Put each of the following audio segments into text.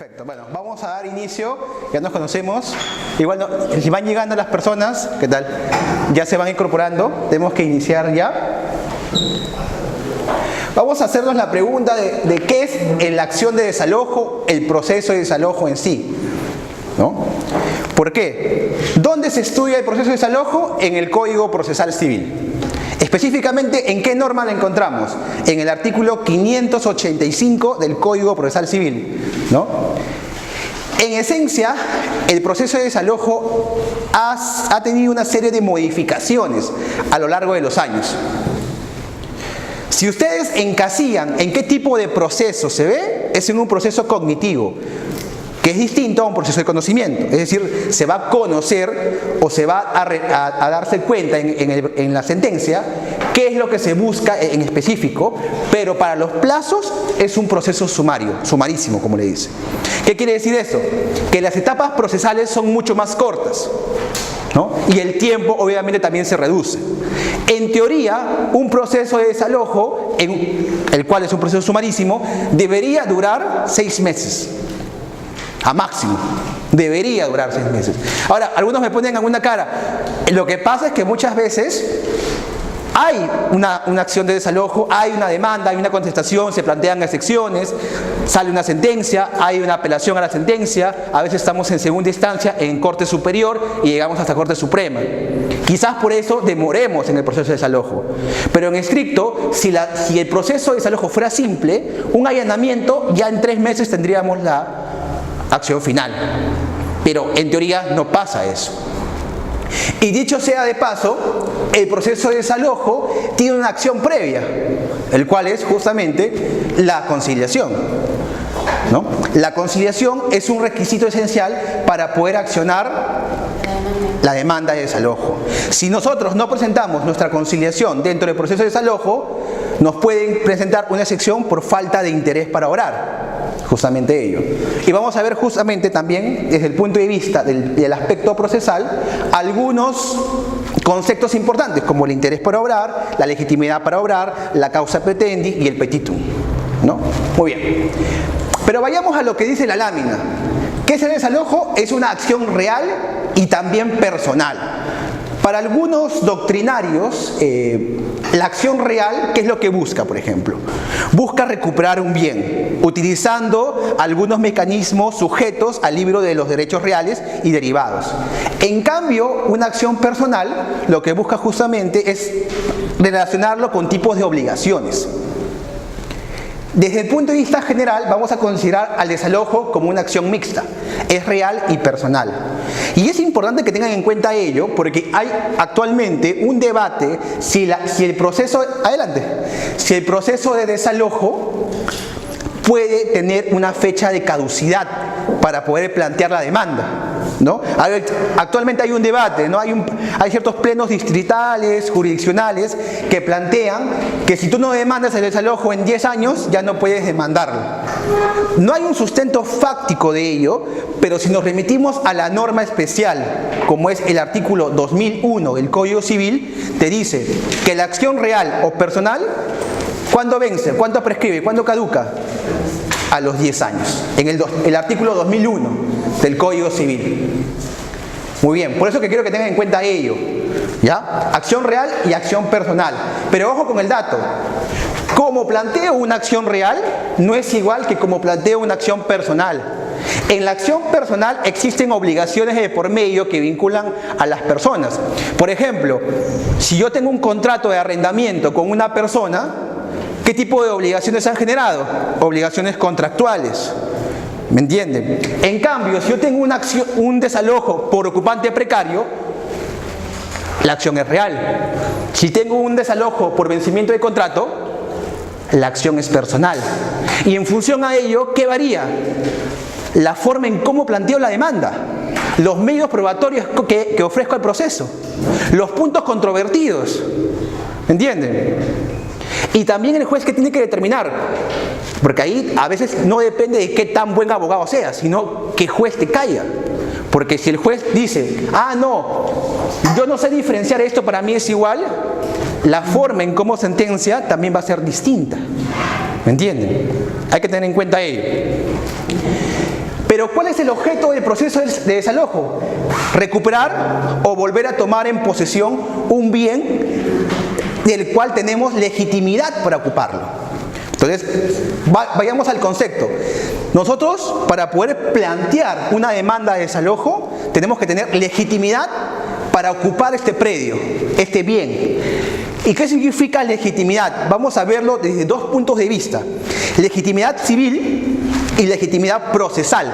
Perfecto, bueno, vamos a dar inicio, ya nos conocemos, igual si van llegando las personas, ¿qué tal? Ya se van incorporando, tenemos que iniciar ya. Vamos a hacernos la pregunta de qué es la acción de desalojo, el proceso de desalojo en sí, ¿no? ¿Por qué? ¿Dónde se estudia el proceso de desalojo? En el Código Procesal Civil. Específicamente, ¿en qué norma la encontramos? En el artículo 585 del Código Procesal Civil, ¿no? En esencia, el proceso de desalojo ha tenido una serie de modificaciones a lo largo de los años. Si ustedes encasillan en qué tipo de proceso se ve, es en un proceso cognitivo, que es distinto a un proceso de conocimiento. Es decir, se va a conocer o se va a darse cuenta en la sentencia qué es lo que se busca en específico, pero para los plazos es un proceso sumario, sumarísimo, como le dice. ¿Qué quiere decir eso? Que las etapas procesales son mucho más cortas, ¿no? Y el tiempo obviamente también se reduce. En teoría, un proceso de desalojo, el cual es un proceso sumarísimo, debería durar 6 meses. A máximo. Debería durar 6 meses. Ahora, algunos me ponen alguna cara. Lo que pasa es que muchas veces hay una acción de desalojo, hay una demanda, hay una contestación, se plantean excepciones, sale una sentencia, hay una apelación a la sentencia, a veces estamos en segunda instancia, en Corte Superior y llegamos hasta Corte Suprema. Quizás por eso demoremos en el proceso de desalojo. Pero en estricto, si el proceso de desalojo fuera simple, un allanamiento, ya en 3 meses tendríamos la acción final. Pero en teoría no pasa eso. Y dicho sea de paso, el proceso de desalojo tiene una acción previa, el cual es justamente la conciliación, ¿no? La conciliación es un requisito esencial para poder accionar la demanda de desalojo. Si nosotros no presentamos nuestra conciliación dentro del proceso de desalojo, nos pueden presentar una excepción por falta de interés para obrar. Justamente ello. Y vamos a ver justamente también, desde el punto de vista del aspecto procesal, algunos conceptos importantes, como el interés para obrar, la legitimidad para obrar, la causa pretendi y el petitum, ¿no? Muy bien. Pero vayamos a lo que dice la lámina. ¿Qué es el desalojo? Es una acción real y también personal. Para algunos doctrinarios, la acción real, ¿qué es lo que busca, por ejemplo? Busca recuperar un bien, utilizando algunos mecanismos sujetos al libro de los derechos reales y derivados. En cambio, una acción personal, lo que busca justamente es relacionarlo con tipos de obligaciones. Desde el punto de vista general, vamos a considerar al desalojo como una acción mixta, es real y personal. Y es importante que tengan en cuenta ello, porque hay actualmente un debate si el proceso de desalojo puede tener una fecha de caducidad para poder plantear la demanda, ¿no? Actualmente hay un debate, ¿no? Hay ciertos plenos distritales, jurisdiccionales, que plantean que si tú no demandas el desalojo en 10 años, ya no puedes demandarlo. No hay un sustento fáctico de ello, pero si nos remitimos a la norma especial, como es el artículo 2001 del Código Civil, te dice que la acción real o personal, ¿cuándo vence? ¿Cuándo prescribe? ¿Cuándo caduca? A los 10 años, en el artículo 2001 del Código Civil. Muy bien, por eso que quiero que tengan en cuenta ello, ¿ya? Acción real y acción personal. Pero ojo con el dato, como planteo una acción real, no es igual que como planteo una acción personal. En la acción personal existen obligaciones de por medio que vinculan a las personas. Por ejemplo, si yo tengo un contrato de arrendamiento con una persona, ¿qué tipo de obligaciones han generado? Obligaciones contractuales. ¿Me entienden? En cambio, si yo tengo un desalojo por ocupante precario, la acción es real. Si tengo un desalojo por vencimiento de contrato, la acción es personal. Y en función a ello, ¿qué varía? La forma en cómo planteo la demanda, los medios probatorios que ofrezco al proceso, los puntos controvertidos. ¿Me entienden? Y también el juez que tiene que determinar, porque ahí a veces no depende de qué tan buen abogado sea, sino que juez te caiga. Porque si el juez dice, no, yo no sé diferenciar esto, para mí es igual, la forma en cómo sentencia también va a ser distinta. ¿Me entienden? Hay que tener en cuenta ello. Pero ¿cuál es el objeto del proceso de desalojo? Recuperar o volver a tomar en posesión un bien del cual tenemos legitimidad para ocuparlo. Entonces, vayamos al concepto. Nosotros, para poder plantear una demanda de desalojo, tenemos que tener legitimidad para ocupar este predio, este bien. ¿Y qué significa legitimidad? Vamos a verlo desde dos puntos de vista. Legitimidad civil y legitimidad procesal.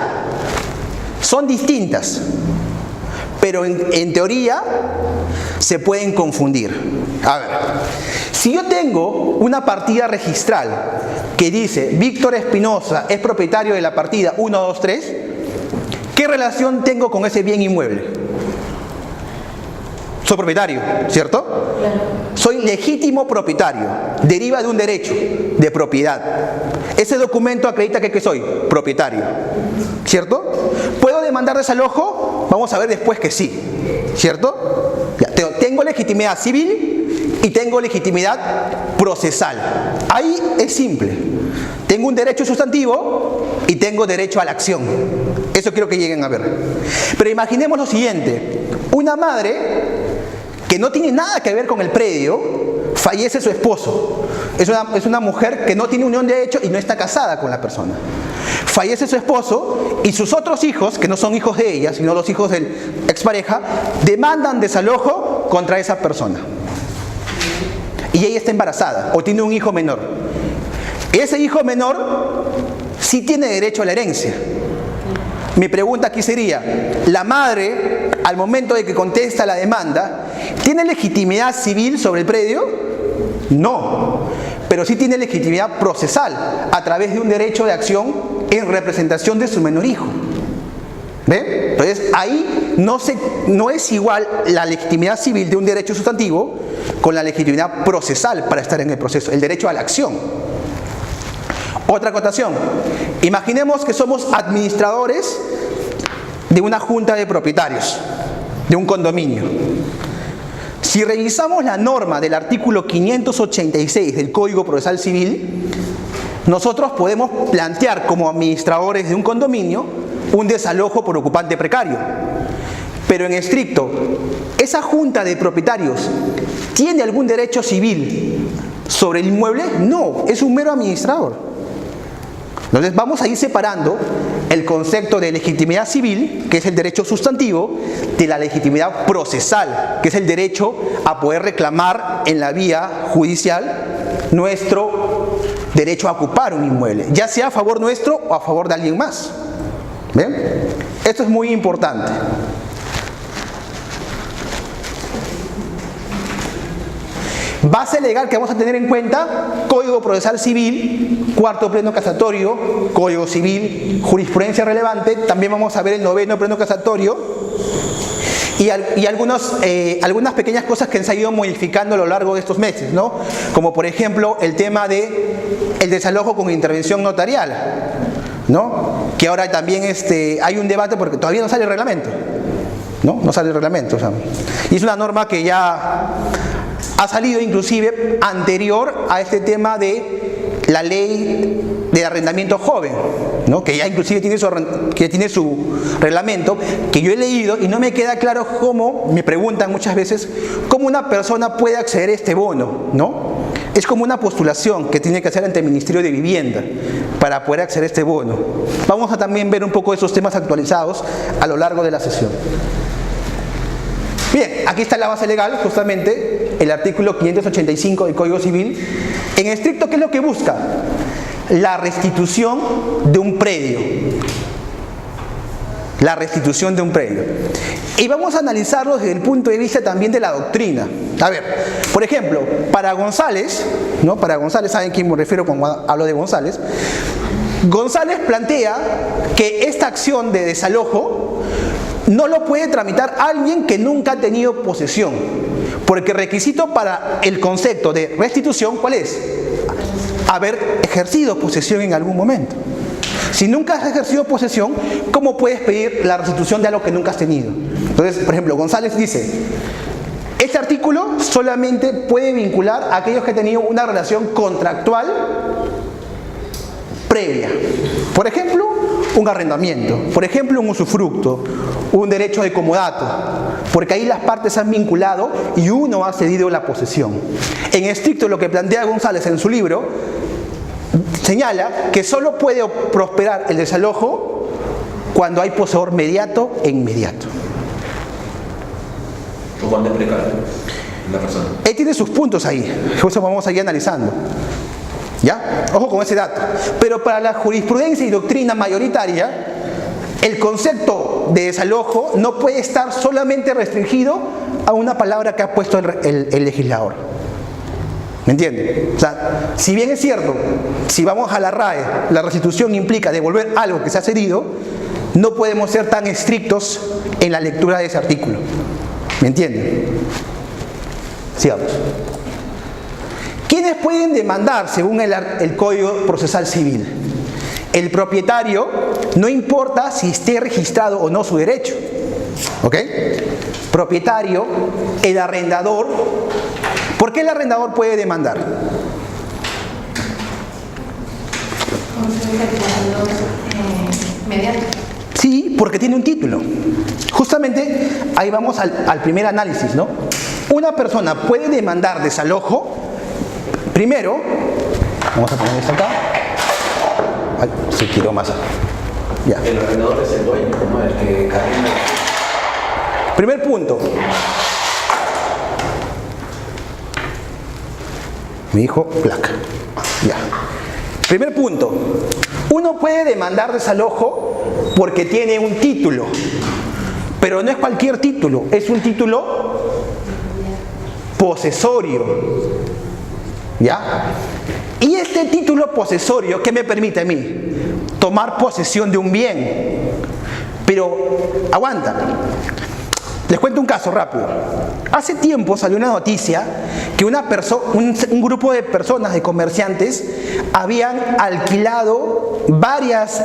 Son distintas, pero en teoría se pueden confundir. A ver, si yo tengo una partida registral que dice Víctor Espinosa es propietario de la partida 1, 2, 3, ¿qué relación tengo con ese bien inmueble? Soy propietario, ¿cierto? Claro. Soy legítimo propietario, deriva de un derecho de propiedad. Ese documento acredita que soy propietario, ¿cierto? ¿Puedo demandar desalojo? Vamos a ver después que sí, ¿cierto? Ya, tengo legitimidad civil y tengo legitimidad procesal. Ahí es simple. Tengo un derecho sustantivo y tengo derecho a la acción. Eso quiero que lleguen a ver. Pero imaginemos lo siguiente. Una madre que no tiene nada que ver con el predio, fallece su esposo. Es una mujer que no tiene unión de hecho y no está casada con la persona. Fallece su esposo y sus otros hijos, que no son hijos de ella, sino los hijos del expareja, demandan desalojo contra esa persona. Y ella está embarazada o tiene un hijo menor. Ese hijo menor sí tiene derecho a la herencia. Mi pregunta aquí sería, ¿la madre, al momento de que contesta la demanda, tiene legitimidad civil sobre el predio? No, pero sí tiene legitimidad procesal a través de un derecho de acción en representación de su menor hijo. ¿Ve? Entonces ahí no es igual la legitimidad civil de un derecho sustantivo con la legitimidad procesal para estar en el proceso, el derecho a la acción. Otra acotación, imaginemos que somos administradores de una junta de propietarios, de un condominio. Si revisamos la norma del artículo 586 del Código Procesal Civil, nosotros podemos plantear como administradores de un condominio un desalojo por ocupante precario. Pero en estricto, ¿esa junta de propietarios tiene algún derecho civil sobre el inmueble? No, es un mero administrador. Entonces vamos a ir separando el concepto de legitimidad civil, que es el derecho sustantivo, de la legitimidad procesal, que es el derecho a poder reclamar en la vía judicial nuestro derecho a ocupar un inmueble, ya sea a favor nuestro o a favor de alguien más. ¿Ven? Esto es muy importante. Base legal que vamos a tener en cuenta: Código Procesal Civil, cuarto pleno casatorio, Código Civil, jurisprudencia relevante. También vamos a ver el noveno pleno casatorio y algunas pequeñas cosas que se han ido modificando a lo largo de estos meses, ¿no? Como por ejemplo el tema de el desalojo con intervención notarial, ¿no? Que ahora también hay un debate porque todavía no sale el reglamento, ¿no? No sale el reglamento, o sea, y es una norma que ya ha salido inclusive anterior a este tema de la ley de arrendamiento joven, ¿no? Que ya inclusive tiene su reglamento, que yo he leído y no me queda claro cómo, me preguntan muchas veces, cómo una persona puede acceder a este bono, ¿no? Es como una postulación que tiene que hacer ante el Ministerio de Vivienda para poder acceder a este bono. Vamos a también ver un poco de esos temas actualizados a lo largo de la sesión. Bien, aquí está la base legal, justamente el artículo 585 del Código Civil. En estricto, ¿qué es lo que busca? La restitución de un predio. La restitución de un predio. Y vamos a analizarlo desde el punto de vista también de la doctrina. A ver, por ejemplo, para González, ¿no? Para González, ¿saben a quién me refiero cuando hablo de González? González plantea que esta acción de desalojo no lo puede tramitar alguien que nunca ha tenido posesión, porque el requisito para el concepto de restitución, ¿cuál es? Haber ejercido posesión en algún momento. Si nunca has ejercido posesión, ¿cómo puedes pedir la restitución de algo que nunca has tenido? Entonces, por ejemplo, González dice, este artículo solamente puede vincular a aquellos que han tenido una relación contractual previa. Por ejemplo, un arrendamiento, por ejemplo un usufructo, un derecho de comodato, porque ahí las partes han vinculado y uno ha cedido la posesión. En estricto lo que plantea González en su libro señala que solo puede prosperar el desalojo cuando hay poseedor mediato e inmediato. ¿O cuando es precario la persona? Él tiene sus puntos ahí, eso vamos a ir analizando. ¿Ya? Ojo con ese dato. Pero para la jurisprudencia y doctrina mayoritaria, el concepto de desalojo no puede estar solamente restringido a una palabra que ha puesto el legislador. ¿Me entienden? O sea, si bien es cierto, si vamos a la RAE, la restitución implica devolver algo que se ha cedido, no podemos ser tan estrictos en la lectura de ese artículo. ¿Me entienden? Sigamos. ¿Quiénes pueden demandar según el Código Procesal Civil? El propietario, no importa si esté registrado o no su derecho. ¿Ok? Propietario, el arrendador. ¿Por qué el arrendador puede demandar? Sí, porque tiene un título. Justamente ahí vamos al primer análisis, ¿no? Una persona puede demandar desalojo. Primero, vamos a poner esto acá. Ay, se tiró más. Ya. El arrendador es el dueño, ¿no? El que carga. Primer punto. Mi hijo, placa. Ya. Primer punto. Uno puede demandar desalojo porque tiene un título. Pero no es cualquier título, es un título posesorio. ¿Ya? Y este título posesorio, ¿qué me permite a mí? Tomar posesión de un bien. Pero, aguanta. Les cuento un caso rápido. Hace tiempo salió una noticia que un grupo de personas, de comerciantes, habían alquilado varias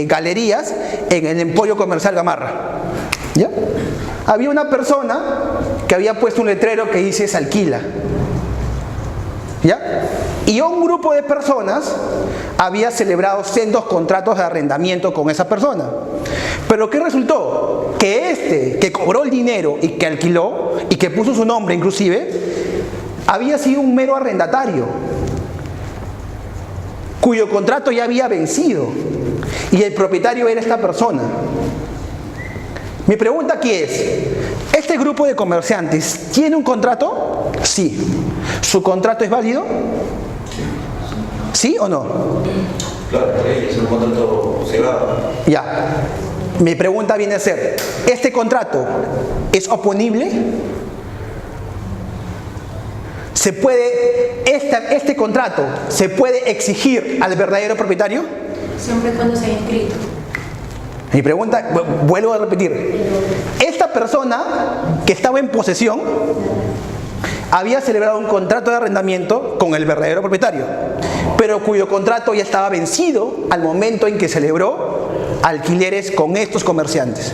galerías en el emporio comercial Gamarra. ¿Ya? Había una persona que había puesto un letrero que dice se alquila. ¿Ya? Y un grupo de personas había celebrado sendos contratos de arrendamiento con esa persona. Pero ¿qué resultó? Que que cobró el dinero y que alquiló y que puso su nombre inclusive, había sido un mero arrendatario, cuyo contrato ya había vencido y el propietario era esta persona. Mi pregunta aquí es, ¿este grupo de comerciantes tiene un contrato? Sí. ¿Su contrato es válido? ¿Sí o no? Claro, es un contrato cerrado. Ya. Mi pregunta viene a ser, ¿este contrato es oponible? ¿Este contrato se puede exigir al verdadero propietario? Siempre y cuando sea inscrito. Mi pregunta, vuelvo a repetir, esta persona que estaba en posesión había celebrado un contrato de arrendamiento con el verdadero propietario, pero cuyo contrato ya estaba vencido al momento en que celebró alquileres con estos comerciantes.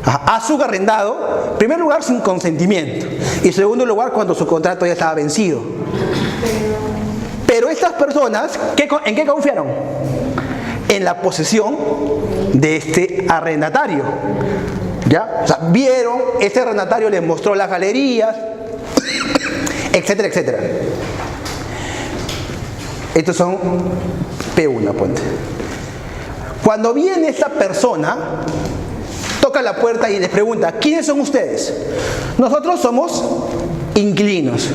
Ha subarrendado, en primer lugar sin consentimiento y en segundo lugar cuando su contrato ya estaba vencido. Pero estas personas, ¿en qué confiaron? En la posesión de este arrendatario. ¿Ya? O sea, vieron, este arrendatario les mostró las galerías, etcétera, etcétera. Estos son P1, ponte. Cuando viene esta persona, toca la puerta y les pregunta, ¿quiénes son ustedes? Nosotros somos inquilinos.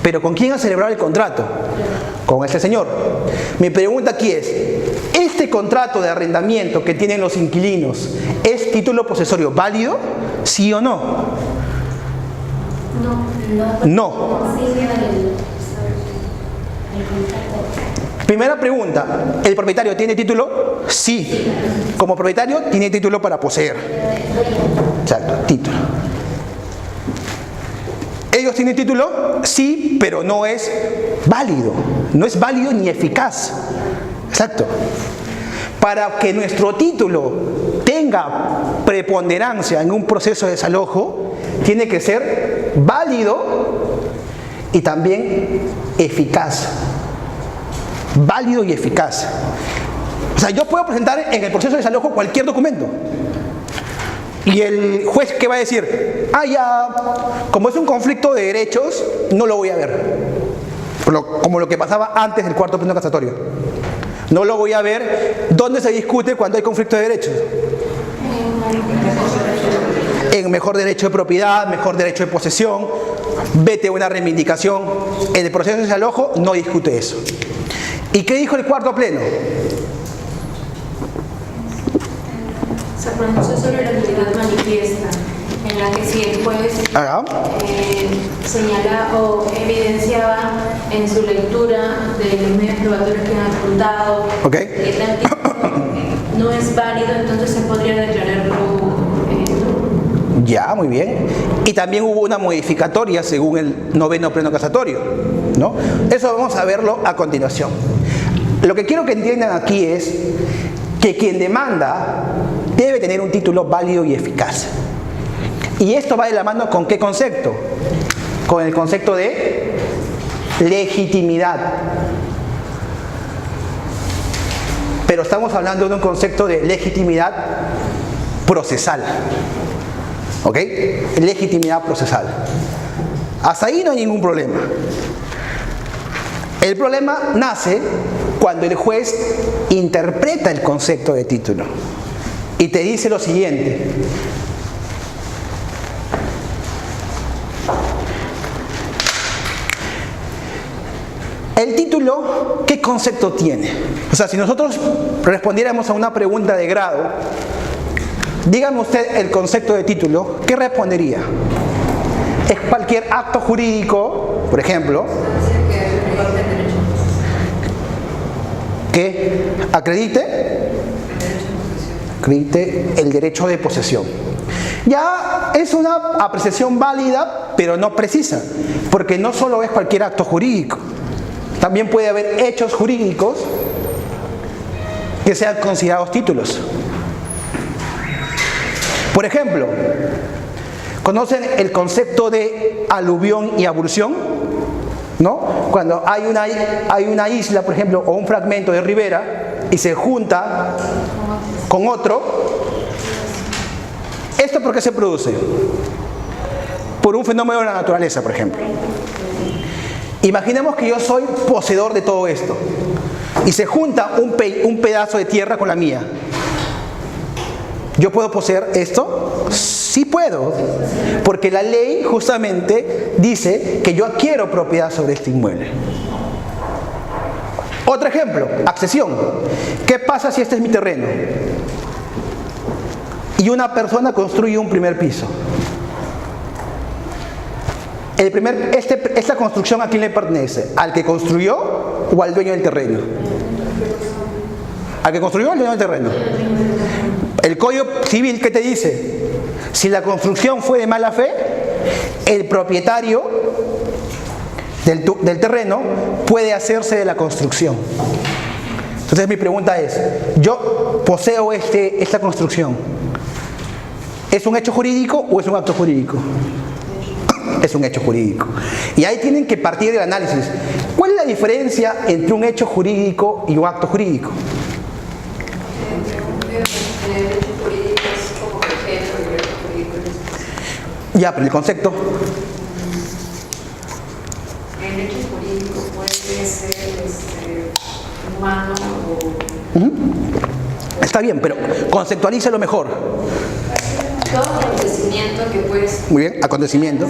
¿Pero con quién ha celebrado el contrato? Con este señor. Mi pregunta aquí es, ¿este contrato de arrendamiento que tienen los inquilinos es título posesorio válido? ¿Sí o no? No. Primera pregunta, ¿el propietario tiene título? Sí. Como propietario tiene título para poseer. Exacto, título. ¿Ellos tienen título? Sí, pero no es válido. No es válido ni eficaz. Exacto. Para que nuestro título tenga preponderancia en un proceso de desalojo, tiene que ser válido y también eficaz. Válido y eficaz. O O sea, yo puedo presentar en el proceso de desalojo cualquier documento. Y el juez, ¿qué va a decir? Ah, ya, como es un conflicto de derechos, no lo voy a ver. Como lo que pasaba antes del cuarto pleno casatorio. No lo voy a ver. ¿Dónde se discute cuando hay conflicto de derechos? En mejor derecho de propiedad, mejor derecho de posesión, vete a una reivindicación. En el proceso de desalojo no discute eso. ¿Y qué dijo el cuarto pleno? Se pronunció sobre la nulidad manifiesta, en la que si el juez señala o evidenciaba en su lectura de los medios probatorios que han apuntado que tal título no es válido, entonces se podría declararlo ya, muy bien. Y también hubo una modificatoria según el noveno pleno casatorio, ¿no? Eso vamos a verlo a continuación. Lo que quiero que entiendan aquí es que quien demanda debe tener un título válido y eficaz. Y esto va de la mano ¿con qué concepto? Con el concepto de legitimidad. Pero estamos hablando de un concepto de legitimidad procesal. ¿Ok? Legitimidad procesal. Hasta ahí no hay ningún problema. El problema nace cuando el juez interpreta el concepto de título y te dice lo siguiente: el título, ¿qué concepto tiene? O sea, si nosotros respondiéramos a una pregunta de grado, dígame usted el concepto de título, ¿qué respondería? ¿Es cualquier acto jurídico, por ejemplo, que acredite el derecho de posesión? Ya es una apreciación válida, pero no precisa, porque no solo es cualquier acto jurídico, también puede haber hechos jurídicos que sean considerados títulos. Por ejemplo, ¿conocen el concepto de aluvión y abulsión? ¿No? Cuando hay una isla, por ejemplo, o un fragmento de ribera y se junta con otro, ¿esto por qué se produce? Por un fenómeno de la naturaleza, por ejemplo. Imaginemos que yo soy poseedor de todo esto y se junta un pedazo de tierra con la mía. ¿Yo puedo poseer esto? Sí puedo, porque la ley justamente dice que yo adquiero propiedad sobre este inmueble. Otro ejemplo, accesión. ¿Qué pasa si este es mi terreno? Y una persona construye un primer piso. ¿Esta construcción a quién le pertenece? ¿Al que construyó o al dueño del terreno? ¿Al que construyó o al dueño del terreno? El Código Civil, ¿qué te dice? Si la construcción fue de mala fe, el propietario del terreno puede hacerse de la construcción. Entonces mi pregunta es, yo poseo esta construcción, ¿es un hecho jurídico o es un acto jurídico? Es un hecho jurídico. Y ahí tienen que partir del análisis. ¿Cuál es la diferencia entre un hecho jurídico y un acto jurídico? Ya, pero el concepto. El hecho jurídico puede ser humano o... Está bien, pero conceptualízalo mejor. Todo acontecimiento que pues... Muy bien, acontecimiento.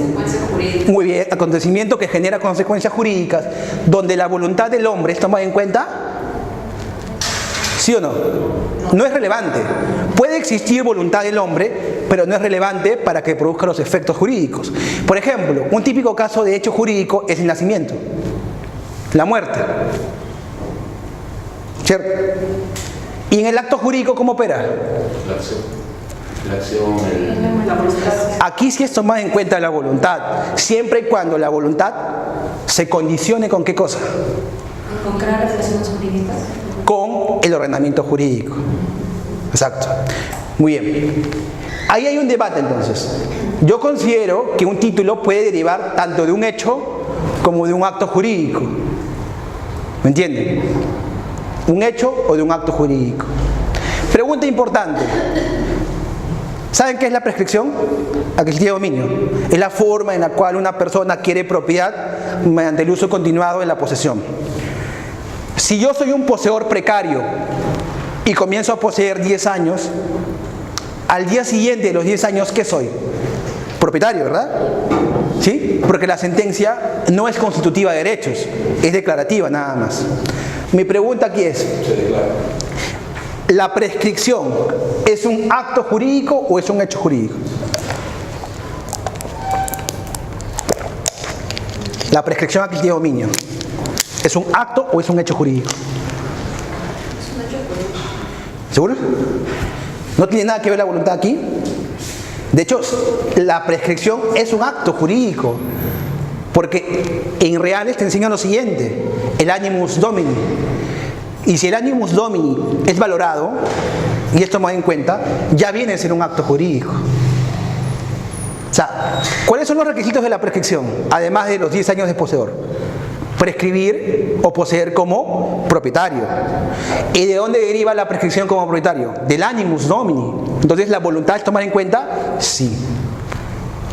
Muy bien, acontecimiento que genera consecuencias jurídicas, donde la voluntad del hombre es tomada en cuenta. ¿Sí o no? No es relevante. Puede existir voluntad del hombre, pero no es relevante para que produzca los efectos jurídicos. Por ejemplo, un típico caso de hecho jurídico es el nacimiento, la muerte. ¿Cierto? ¿Y en el acto jurídico cómo opera? Aquí sí es tomada en cuenta la voluntad, siempre y cuando la voluntad se condicione ¿con qué cosa? ¿Con claras relaciones jurídicas? Con el ordenamiento jurídico. Exacto. Muy bien. Ahí hay un debate entonces. Yo considero que un título puede derivar tanto de un hecho como de un acto jurídico. ¿Me entienden? ¿Un hecho o de un acto jurídico? Pregunta importante. ¿Saben qué es la prescripción? Aquel dominio. Es la forma en la cual una persona adquiere propiedad mediante el uso continuado de la posesión. Si yo soy un poseedor precario y comienzo a poseer 10 años, al día siguiente de los 10 años, ¿qué soy? Propietario, ¿verdad? ¿Sí? Porque la sentencia no es constitutiva de derechos, es declarativa nada más. Mi pregunta aquí es, ¿la prescripción es un acto jurídico o es un hecho jurídico? La prescripción aquí tiene dominio. ¿Es un acto o es un hecho jurídico? ¿Seguro? ¿No tiene nada que ver la voluntad aquí? De hecho, la prescripción es un acto jurídico, porque en reales te enseñan lo siguiente, el animus domini. Y si el animus domini es valorado, y es tomado en cuenta, ya viene a ser un acto jurídico. O sea, ¿cuáles son los requisitos de la prescripción? Además de los 10 años de poseedor. Prescribir o poseer como propietario. ¿Y de dónde deriva la prescripción como propietario? Del animus domini. Entonces, ¿la voluntad es tomar en cuenta? Sí.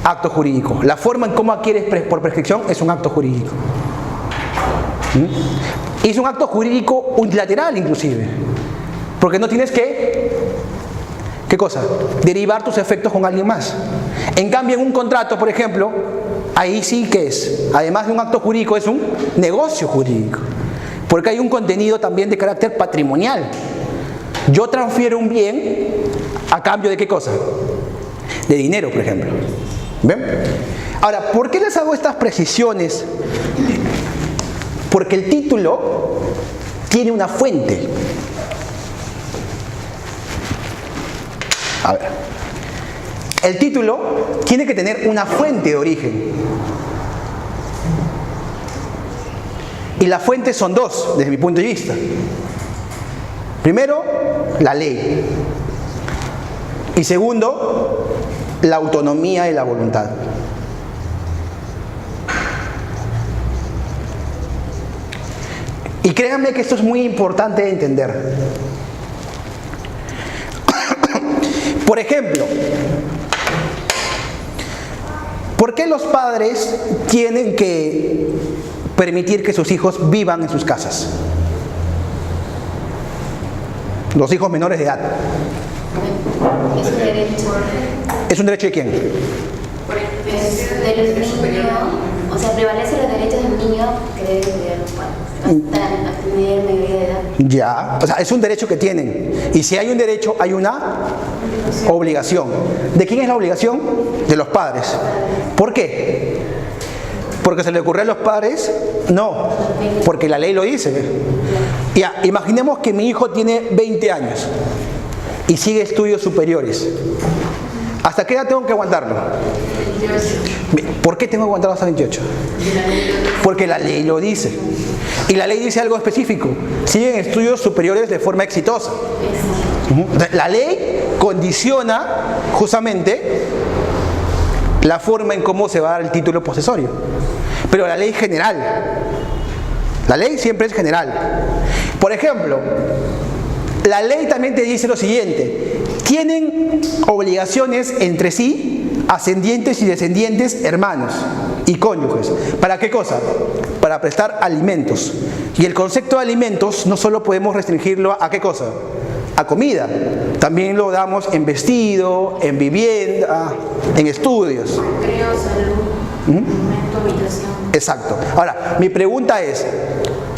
Acto jurídico. La forma en cómo adquieres por prescripción es un acto jurídico. Y es un acto jurídico unilateral inclusive. Porque no tienes que, ¿qué cosa? Derivar tus efectos con alguien más. En cambio, en un contrato, por ejemplo, ahí sí que es, además de un acto jurídico, es un negocio jurídico. Porque hay un contenido también de carácter patrimonial. Yo transfiero un bien a cambio de ¿qué cosa? De dinero, por ejemplo. ¿Ven? Ahora, ¿por qué les hago estas precisiones? Porque el título tiene una fuente. A ver. El título tiene que tener una fuente de origen. Y las fuentes son dos, desde mi punto de vista. Primero, la ley. Y segundo, la autonomía de la voluntad. Y créanme que esto es muy importante de entender. Por ejemplo, ¿por qué los padres tienen que permitir que sus hijos vivan en sus casas? Los hijos menores de edad. Es un derecho. ¿Es un derecho de quién? Del niño, o sea, prevalecen los derechos del niño que debe estudiar los padres hasta tener mayoría de edad. Ya, o sea, es un derecho que tienen. Y si hay un derecho, hay una obligación. ¿De quién es la obligación? De los padres. ¿Por qué? ¿Porque se le ocurrió a los padres? No, porque la ley lo dice. Ya, imaginemos que mi hijo tiene 20 años y sigue estudios superiores. ¿Hasta qué edad tengo que aguantarlo? 28. ¿Por qué tengo que aguantarlo hasta 28? Porque la ley lo dice. Y la ley dice algo específico. Siguen estudios superiores de forma exitosa. La ley condiciona justamente la forma en cómo se va a dar el título posesorio. Pero la ley es general. La ley siempre es general. Por ejemplo, la ley también te dice lo siguiente: tienen obligaciones entre sí, ascendientes y descendientes, hermanos y cónyuges. ¿Para qué cosa? Para prestar alimentos. Y el concepto de alimentos no solo podemos restringirlo a ¿qué cosa? A comida. También lo damos en vestido, en vivienda, en estudios. Creo, salud, alimento, habitación. Exacto. Ahora, mi pregunta es,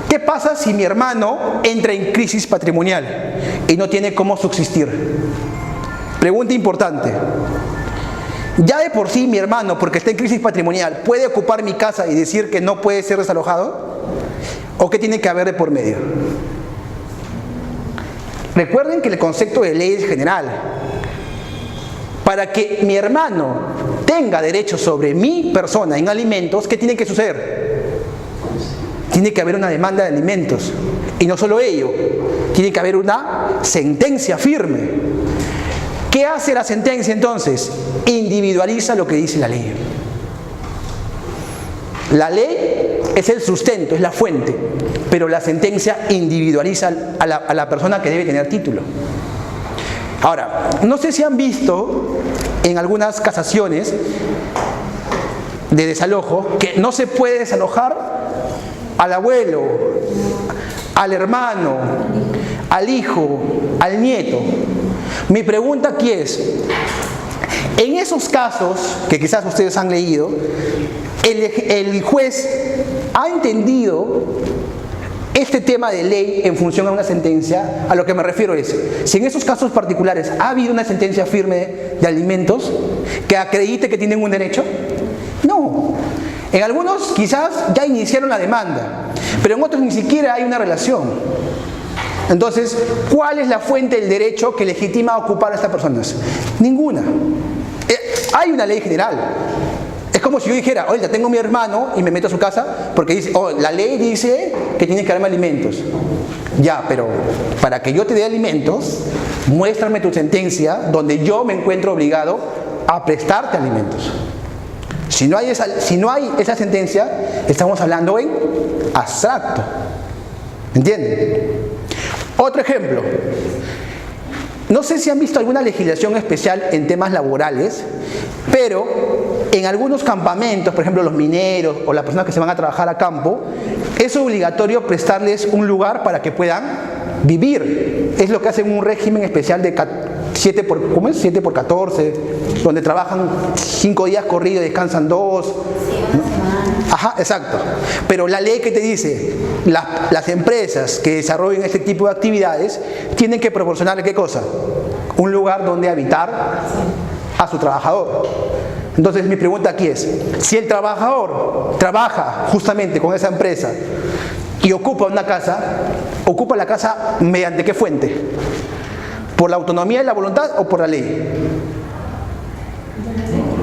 ¿qué pasa si mi hermano entra en crisis patrimonial y no tiene cómo subsistir? Pregunta importante. ¿Ya de por sí mi hermano, porque está en crisis patrimonial, puede ocupar mi casa y decir que no puede ser desalojado? ¿O qué tiene que haber de por medio? Recuerden que el concepto de ley es general. Para que mi hermano tenga derecho sobre mi persona en alimentos, ¿qué tiene que suceder? Tiene que haber una demanda de alimentos. Y no solo ello, tiene que haber una sentencia firme. ¿Qué hace la sentencia entonces? Individualiza lo que dice la ley. La ley es el sustento, es la fuente, pero la sentencia individualiza a la persona que debe tener título. Ahora, no sé si han visto en algunas casaciones de desalojo que no se puede desalojar al abuelo, al hermano, al hijo, al nieto. Mi pregunta aquí es, en esos casos que quizás ustedes han leído, el juez ha entendido este tema de ley en función a una sentencia. A lo que me refiero es, si en esos casos particulares ha habido una sentencia firme de alimentos que acredite que tienen un derecho, no. En algunos quizás ya iniciaron la demanda, pero en otros ni siquiera hay una relación. Entonces, ¿cuál es la fuente del derecho que legitima ocupar a estas personas? Ninguna. Hay una ley general. Es como si yo dijera, oye, tengo a mi hermano y me meto a su casa porque dice, oh, la ley dice que tienes que darme alimentos. Ya, pero para que yo te dé alimentos, muéstrame tu sentencia donde yo me encuentro obligado a prestarte alimentos. Si no hay esa sentencia, estamos hablando en abstracto. ¿Entienden? Otro ejemplo. No sé si han visto alguna legislación especial en temas laborales, pero en algunos campamentos, por ejemplo los mineros o las personas que se van a trabajar a campo, es obligatorio prestarles un lugar para que puedan vivir. Es lo que hacen un régimen especial de 7 por 14, donde trabajan 5 días corridos, descansan 2. Ajá, exacto. Pero la ley que te dice, las empresas que desarrollen este tipo de actividades tienen que proporcionarle ¿qué cosa? Un lugar donde habitar a su trabajador. Entonces mi pregunta aquí es, si el trabajador trabaja justamente con esa empresa y ocupa una casa, ¿ocupa la casa mediante qué fuente? ¿Por la autonomía y la voluntad o por la ley?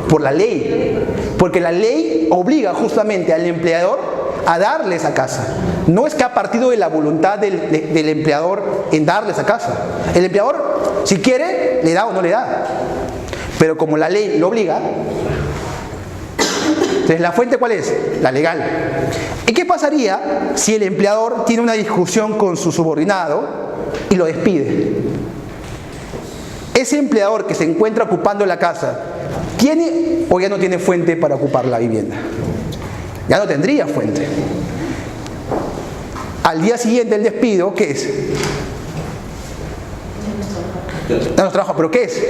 Por la ley. Porque la ley obliga justamente al empleador a darle esa casa. No es que ha partido de la voluntad del empleador en darle esa casa. El empleador, si quiere, le da o no le da. Pero como la ley lo obliga, entonces ¿la fuente cuál es? La legal. ¿Y qué pasaría si el empleador tiene una discusión con su subordinado y lo despide? Ese empleador que se encuentra ocupando la casa, ¿tiene o ya no tiene fuente para ocupar la vivienda? Ya no tendría fuente. Al día siguiente del despido, ¿qué es? Ya no trabaja, ¿pero qué es?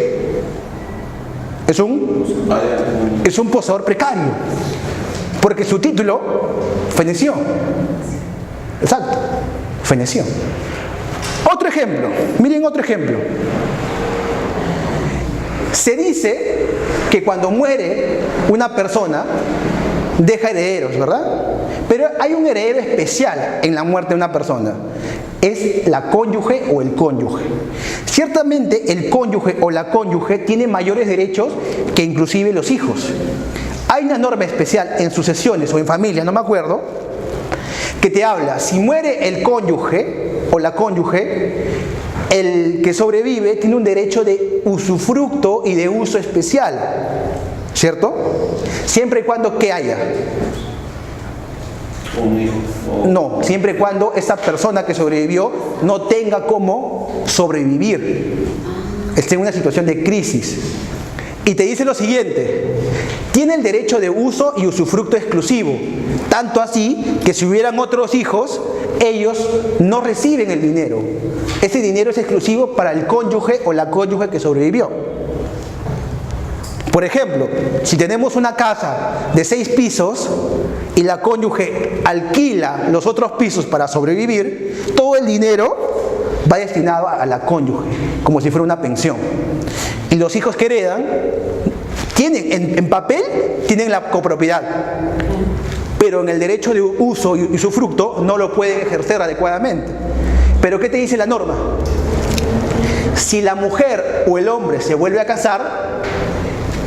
Es un poseedor precario, porque su título feneció. Exacto, feneció. Otro ejemplo, miren otro ejemplo. Se dice que cuando muere una persona deja herederos, ¿verdad? Pero hay un heredero especial en la muerte de una persona. Es la cónyuge o el cónyuge. Ciertamente el cónyuge o la cónyuge tiene mayores derechos que inclusive los hijos. Hay una norma especial en sucesiones o en familia, no me acuerdo, que te habla, si muere el cónyuge o la cónyuge, el que sobrevive tiene un derecho de usufructo y de uso especial, ¿cierto? Siempre y cuando ¿qué haya? Un hijo. No, siempre y cuando esa persona que sobrevivió no tenga cómo sobrevivir, esté en una situación de crisis. Y te dice lo siguiente, tiene el derecho de uso y usufructo exclusivo, tanto así que si hubieran otros hijos, ellos no reciben el dinero. Ese dinero es exclusivo para el cónyuge o la cónyuge que sobrevivió. Por ejemplo, si tenemos una casa de 6 pisos y la cónyuge alquila los otros pisos para sobrevivir, todo el dinero va destinado a la cónyuge, como si fuera una pensión. Y los hijos que heredan, tienen, en papel, tienen la copropiedad, pero en el derecho de uso y usufructo no lo pueden ejercer adecuadamente. ¿Pero qué te dice la norma? Si la mujer o el hombre se vuelve a casar,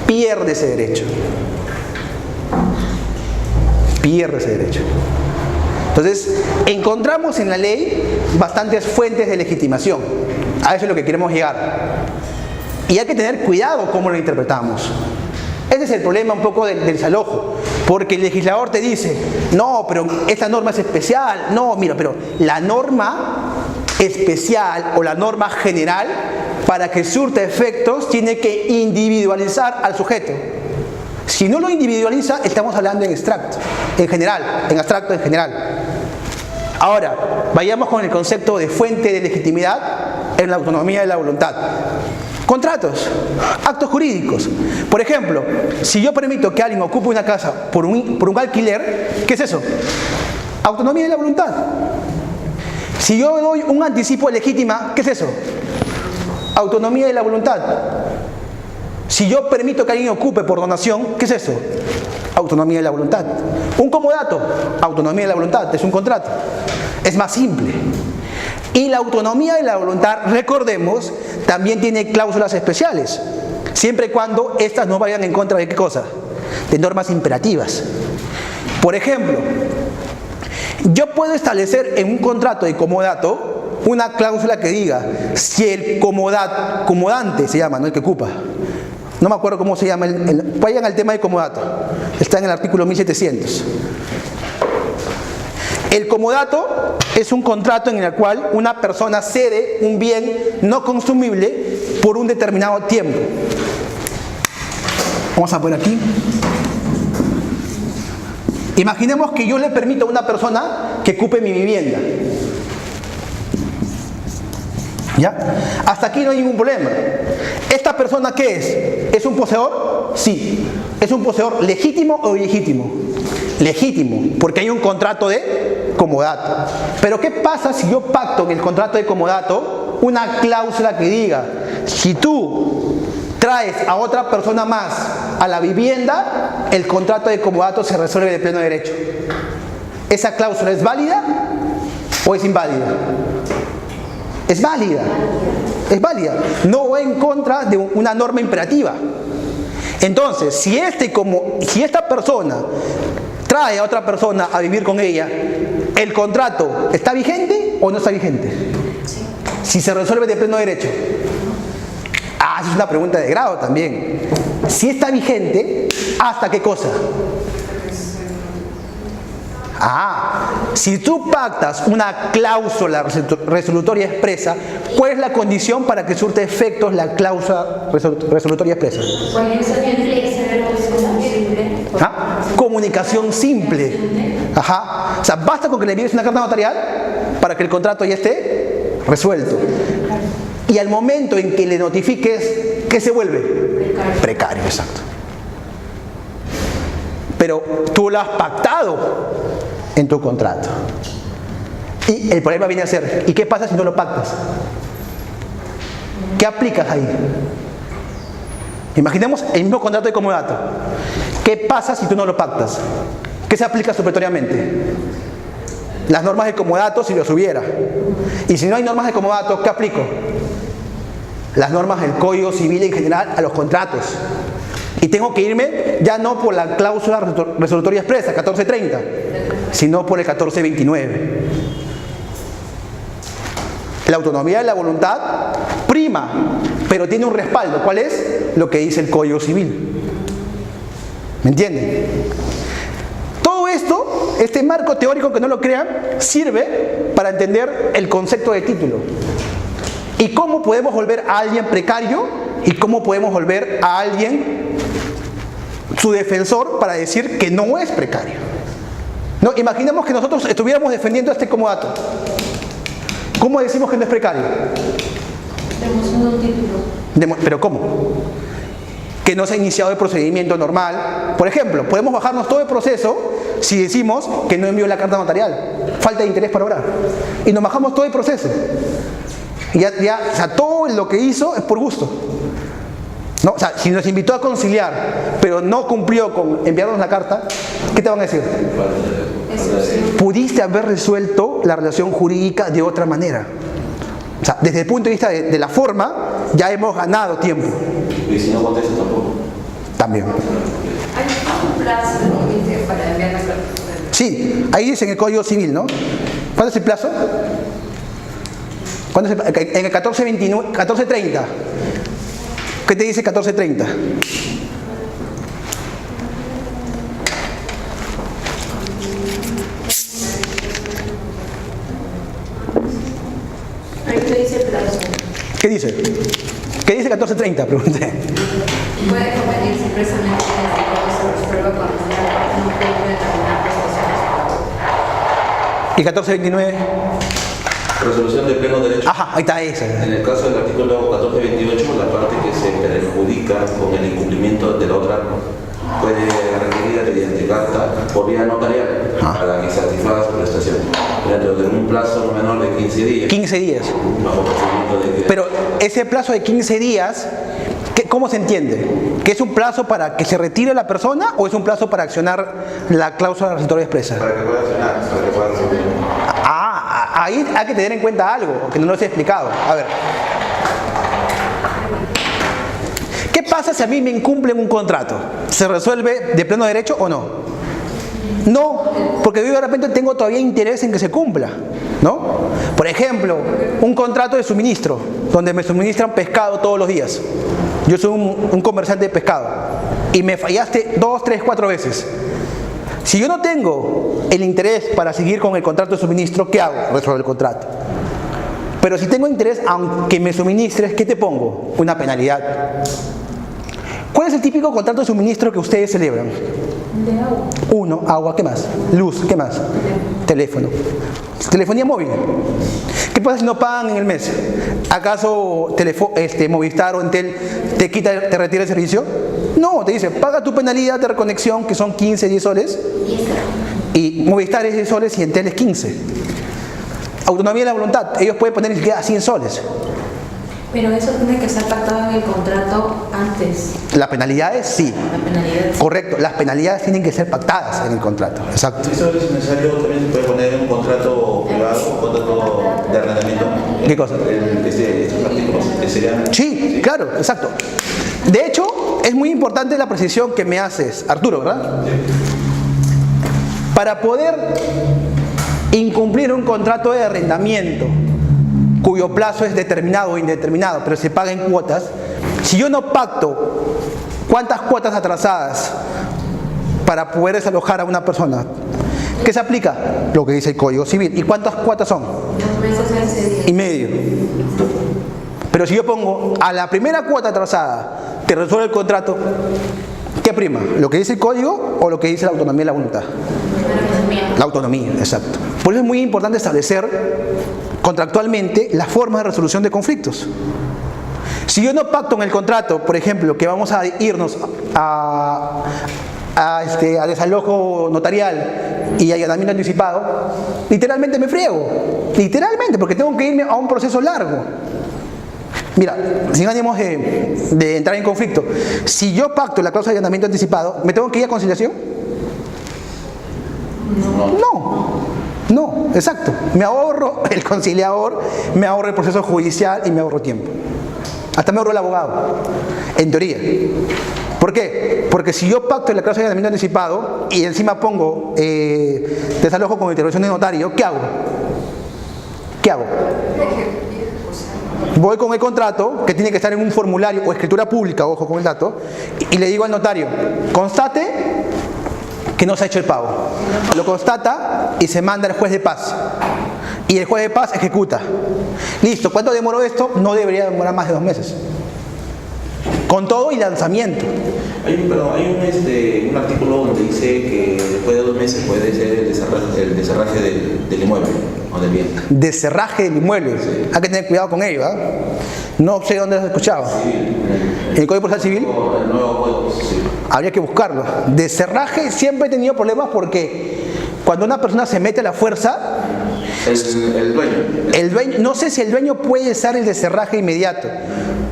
pierde ese derecho. Pierde ese derecho. Entonces, encontramos en la ley bastantes fuentes de legitimación. A eso es lo que queremos llegar. Y hay que tener cuidado cómo lo interpretamos. Ese es el problema un poco del desalojo, Porque el legislador te dice, no, pero esta norma es especial. No, mira, pero la norma especial o la norma general, para que surta efectos, tiene que individualizar al sujeto. Si no lo individualiza, estamos hablando en abstracto, en general, en abstracto en general. Ahora, vayamos con el concepto de fuente de legitimidad en la autonomía de la voluntad. Contratos, actos jurídicos. Por ejemplo, si yo permito que alguien ocupe una casa por un alquiler, ¿qué es eso? Autonomía de la voluntad. Si yo doy un anticipo legítima, ¿qué es eso? Autonomía de la voluntad. Si yo permito que alguien ocupe por donación, ¿qué es eso? Autonomía de la voluntad. Un comodato, autonomía de la voluntad, es un contrato. Es más simple. Y la autonomía de la voluntad, recordemos, también tiene cláusulas especiales, siempre y cuando estas no vayan en contra de ¿qué cosa? De normas imperativas. Por ejemplo, yo puedo establecer en un contrato de comodato una cláusula que diga, si el comodante se llama, ¿no? El que ocupa. No me acuerdo cómo se llama, vayan al tema de comodato, está en el artículo 1700. El comodato es un contrato en el cual una persona cede un bien no consumible por un determinado tiempo. Vamos a poner aquí. Imaginemos que yo le permito a una persona que ocupe mi vivienda. ¿Ya? Hasta aquí no hay ningún problema. ¿Esta persona qué es? ¿Es un poseedor? Sí. ¿Es un poseedor legítimo o ilegítimo? Legítimo, porque hay un contrato de comodato. Pero ¿qué pasa si yo pacto en el contrato de comodato una cláusula que diga, si tú traes a otra persona más a la vivienda, el contrato de comodato se resuelve de pleno derecho? ¿Esa cláusula es válida o es inválida? Es válida, es válida. No va en contra de una norma imperativa. Entonces, si esta persona trae a otra persona a vivir con ella, ¿el contrato está vigente o no está vigente? Si se resuelve de pleno derecho. Esa es una pregunta de grado también. Si está vigente, ¿hasta qué cosa? Si tú pactas una cláusula resolutoria expresa, ¿cuál es la condición para que surte efectos la cláusula resolutoria expresa? Comunicación simple. O sea, basta con que le envíes una carta notarial para que el contrato ya esté resuelto. Y al momento en que le notifiques, ¿qué se vuelve? Precario, exacto. Pero tú lo has pactado en tu contrato. Y el problema viene a ser, ¿y qué pasa si no lo pactas? ¿Qué aplicas ahí? Imaginemos el mismo contrato de comodato. ¿Qué pasa si tú no lo pactas? ¿Qué se aplica supletoriamente? Las normas de comodato si los hubiera. Y si no hay normas de comodato, ¿qué aplico? Las normas del Código Civil en general a los contratos. Y tengo que irme ya no por la cláusula resolutoria expresa, 1430, sino por el 1429. La autonomía de la voluntad prima, pero tiene un respaldo. ¿Cuál es? Lo que dice el Código Civil. ¿Me entienden? Todo esto, este marco teórico, que no lo crean, sirve para entender el concepto de título. Y cómo podemos volver a alguien precario y cómo podemos volver a alguien su defensor para decir que no es precario. No, imaginemos que nosotros estuviéramos defendiendo este comodato. ¿Cómo decimos que no es precario? Demostrando un título. ¿Pero cómo? Que no se ha iniciado el procedimiento normal. Por ejemplo, podemos bajarnos todo el proceso si decimos que no envió la carta notarial. Falta de interés para obrar. Y nos bajamos todo el proceso. O sea, todo lo que hizo es por gusto. ¿No? O sea, si nos invitó a conciliar, pero no cumplió con enviarnos la carta, ¿qué te van a decir? Pudiste haber resuelto la relación jurídica de otra manera. O sea, desde el punto de vista de la forma, ya hemos ganado tiempo. Y si no contesta tampoco. También. ¿Hay un plazo límite para enviar la carta? Sí, ahí dice en el Código Civil, ¿no? ¿Cuándo es el plazo? ¿Cuándo es en el 1430. ¿Qué te dice 1430? plazo? ¿Qué dice? ¿Qué dice 1430? Pregunté. Puede convenirse expresamente que el acuerdo se resuelva cuando una parte no puede determinar prestaciones. ¿Y 1429? Resolución de pleno derecho. Ajá, ahí está esa. En el caso del artículo 1428, la parte que se perjudica con el incumplimiento de la otra puede requerir mediante carta por vía notarial para que satisfaga su prestación dentro de un plazo no menor de 15 días. 15 días. Bajo procedimiento de que... Pero ese plazo de 15 días, ¿cómo se entiende? ¿Que es un plazo para que se retire la persona o es un plazo para accionar la cláusula resolutoria expresa? Para que pueda accionar, para que pueda resolver. Ahí hay que tener en cuenta algo que no les he explicado. A ver. ¿Qué pasa si a mí me incumplen un contrato? ¿Se resuelve de pleno derecho o no? No, porque yo de repente tengo todavía interés en que se cumpla, ¿no? Por ejemplo, un contrato de suministro, donde me suministran pescado todos los días. Yo soy un comerciante de pescado y me fallaste 2, 3, 4 veces. Si yo no tengo el interés para seguir con el contrato de suministro, ¿qué hago? Resuelvo el contrato. Pero si tengo interés, aunque me suministres, ¿qué te pongo? Una penalidad. ¿Cuál es el típico contrato de suministro que ustedes celebran? De agua. 1, agua, ¿qué más? Luz, ¿qué más? Teléfono. Telefonía móvil. ¿Qué pasa si no pagan en el mes? ¿Acaso Movistar o Entel te retira el servicio? No, te dice, paga tu penalidad de reconexión, que son 15, 10 soles. Y Movistar es 10 soles y Entel es 15. Autonomía de la voluntad. Ellos pueden poner ni siquiera 100 soles. Pero eso tiene que estar pactado en el contrato antes. Las penalidades, sí. La penalidad. Correcto, las penalidades tienen que ser pactadas en el contrato. Exacto. ¿Eso es necesario? También se puede poner un contrato privado, un contrato de arrendamiento. ¿Qué cosa? Estos artículos que serían... Sí, claro, exacto. De hecho, es muy importante la precisión que me haces, Arturo, ¿verdad? Sí. Para poder incumplir un contrato de arrendamiento cuyo plazo es determinado o indeterminado, pero se paga en cuotas, si yo no pacto cuántas cuotas atrasadas para poder desalojar a una persona, ¿qué se aplica? Lo que dice el Código Civil. ¿Y cuántas cuotas son? 2 meses, 15 días. Y medio. Pero si yo pongo a la primera cuota atrasada, te resuelve el contrato, ¿qué prima? ¿Lo que dice el Código o lo que dice la autonomía de la voluntad? La autonomía, exacto. Por eso es muy importante establecer contractualmente las formas de resolución de conflictos. Si yo no pacto en el contrato, por ejemplo, que vamos a irnos a desalojo notarial y allanamiento anticipado, literalmente me friego. Literalmente, porque tengo que irme a un proceso largo. Mira, sin ánimos de entrar en conflicto, si yo pacto la cláusula de allanamiento anticipado, ¿me tengo que ir a conciliación? No, exacto. Me ahorro el conciliador, me ahorro el proceso judicial y me ahorro tiempo. Hasta me ahorro el abogado, en teoría. ¿Por qué? Porque si yo pacto la cláusula de allanamiento anticipado y encima pongo desalojo con intervención de notario, ¿qué hago? ¿Qué hago? Voy con el contrato, que tiene que estar en un formulario o escritura pública, ojo con el dato, y le digo al notario, constate que no se ha hecho el pago. Lo constata y se manda al juez de paz. Y el juez de paz ejecuta. Listo, ¿cuánto demoró esto? No debería demorar más de 2 meses. Con todo y lanzamiento. Hay un artículo donde dice que después de 2 meses puede ser el desarraje del inmueble o del bien. Descerraje del inmueble. Sí. Hay que tener cuidado con ello, ¿eh? No sé dónde lo has escuchado. Sí. ¿En el Código Procesal Civil? El nuevo Código Civil. Habría que buscarlo. Descerraje siempre he tenido problemas porque cuando una persona se mete a la fuerza, el dueño, no sé si el dueño puede usar el descerraje inmediato,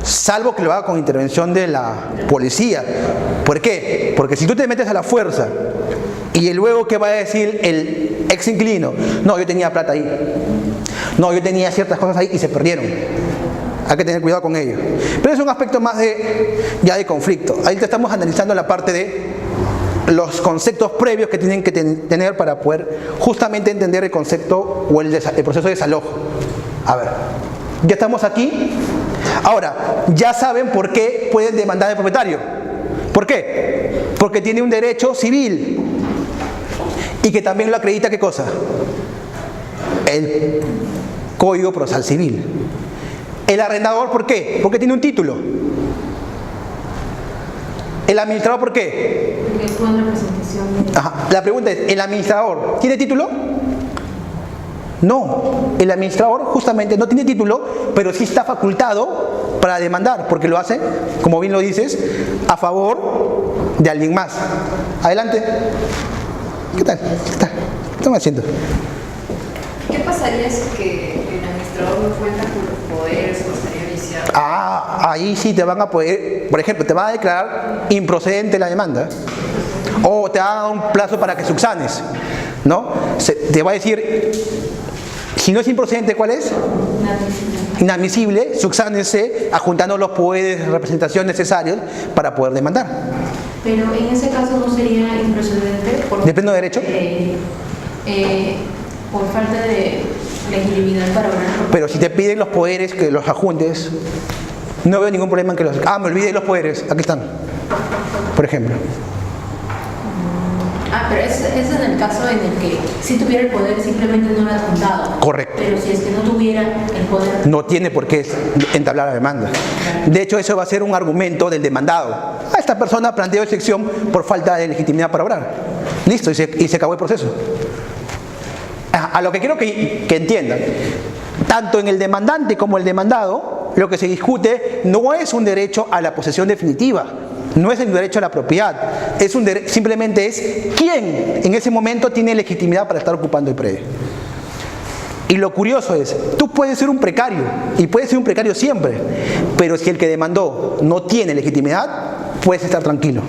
salvo que lo haga con intervención de la policía. ¿Por qué? Porque si tú te metes a la fuerza y luego ¿qué va a decir el ex inquilino? No, yo tenía plata ahí. No, yo tenía ciertas cosas ahí y se perdieron. Hay que tener cuidado con ello. Pero es un aspecto más de conflicto. Ahí te estamos analizando la parte de los conceptos previos que tienen que tener para poder justamente entender el concepto o el proceso de desalojo. A ver, ya estamos aquí. Ahora, ya saben por qué pueden demandar al propietario. ¿Por qué? Porque tiene un derecho civil y que también lo acredita, ¿qué cosa? El Código Procesal Civil. El arrendador, ¿por qué? Porque tiene un título. El administrador, ¿por qué? Porque es una representación de... Ajá. La pregunta es, ¿el administrador tiene título? No, el administrador justamente no tiene título, pero sí está facultado para demandar, porque lo hace, como bien lo dices, a favor de alguien más. Adelante. ¿Qué tal? ¿Qué tal? ¿Qué están haciendo? ¿Qué pasaría si que el administrador no cuenta con los poderes o estaría viciado? Ahí sí te van a poder, por ejemplo, te van a declarar improcedente la demanda, o te van a dar un plazo para que subsanes, ¿no? Te va a decir, si no es improcedente, ¿cuál es? Inadmisible, subsánese, adjuntando los poderes de representación necesarios para poder demandar. Pero en ese caso no sería improcedente por... ¿De pleno derecho? Por falta de legitimidad para obrar. Pero si te piden los poderes que los adjuntes, no veo ningún problema en que los... Ah, me olvidé de los poderes, aquí están, por ejemplo. Pero ese es en el caso en el que si tuviera el poder simplemente no lo ha adjuntado. Correcto. Pero si es que no tuviera el poder... No tiene por qué entablar la demanda. De hecho, eso va a ser un argumento del demandado. A esta persona planteó excepción por falta de legitimidad para obrar. Listo, y se acabó el proceso. A lo que quiero que entiendan, tanto en el demandante como el demandado, lo que se discute no es un derecho a la posesión definitiva, no es el derecho a la propiedad, simplemente es quién en ese momento tiene legitimidad para estar ocupando el predio. Y lo curioso es, tú puedes ser un precario, y puedes ser un precario siempre, pero si el que demandó no tiene legitimidad, puedes estar tranquilo.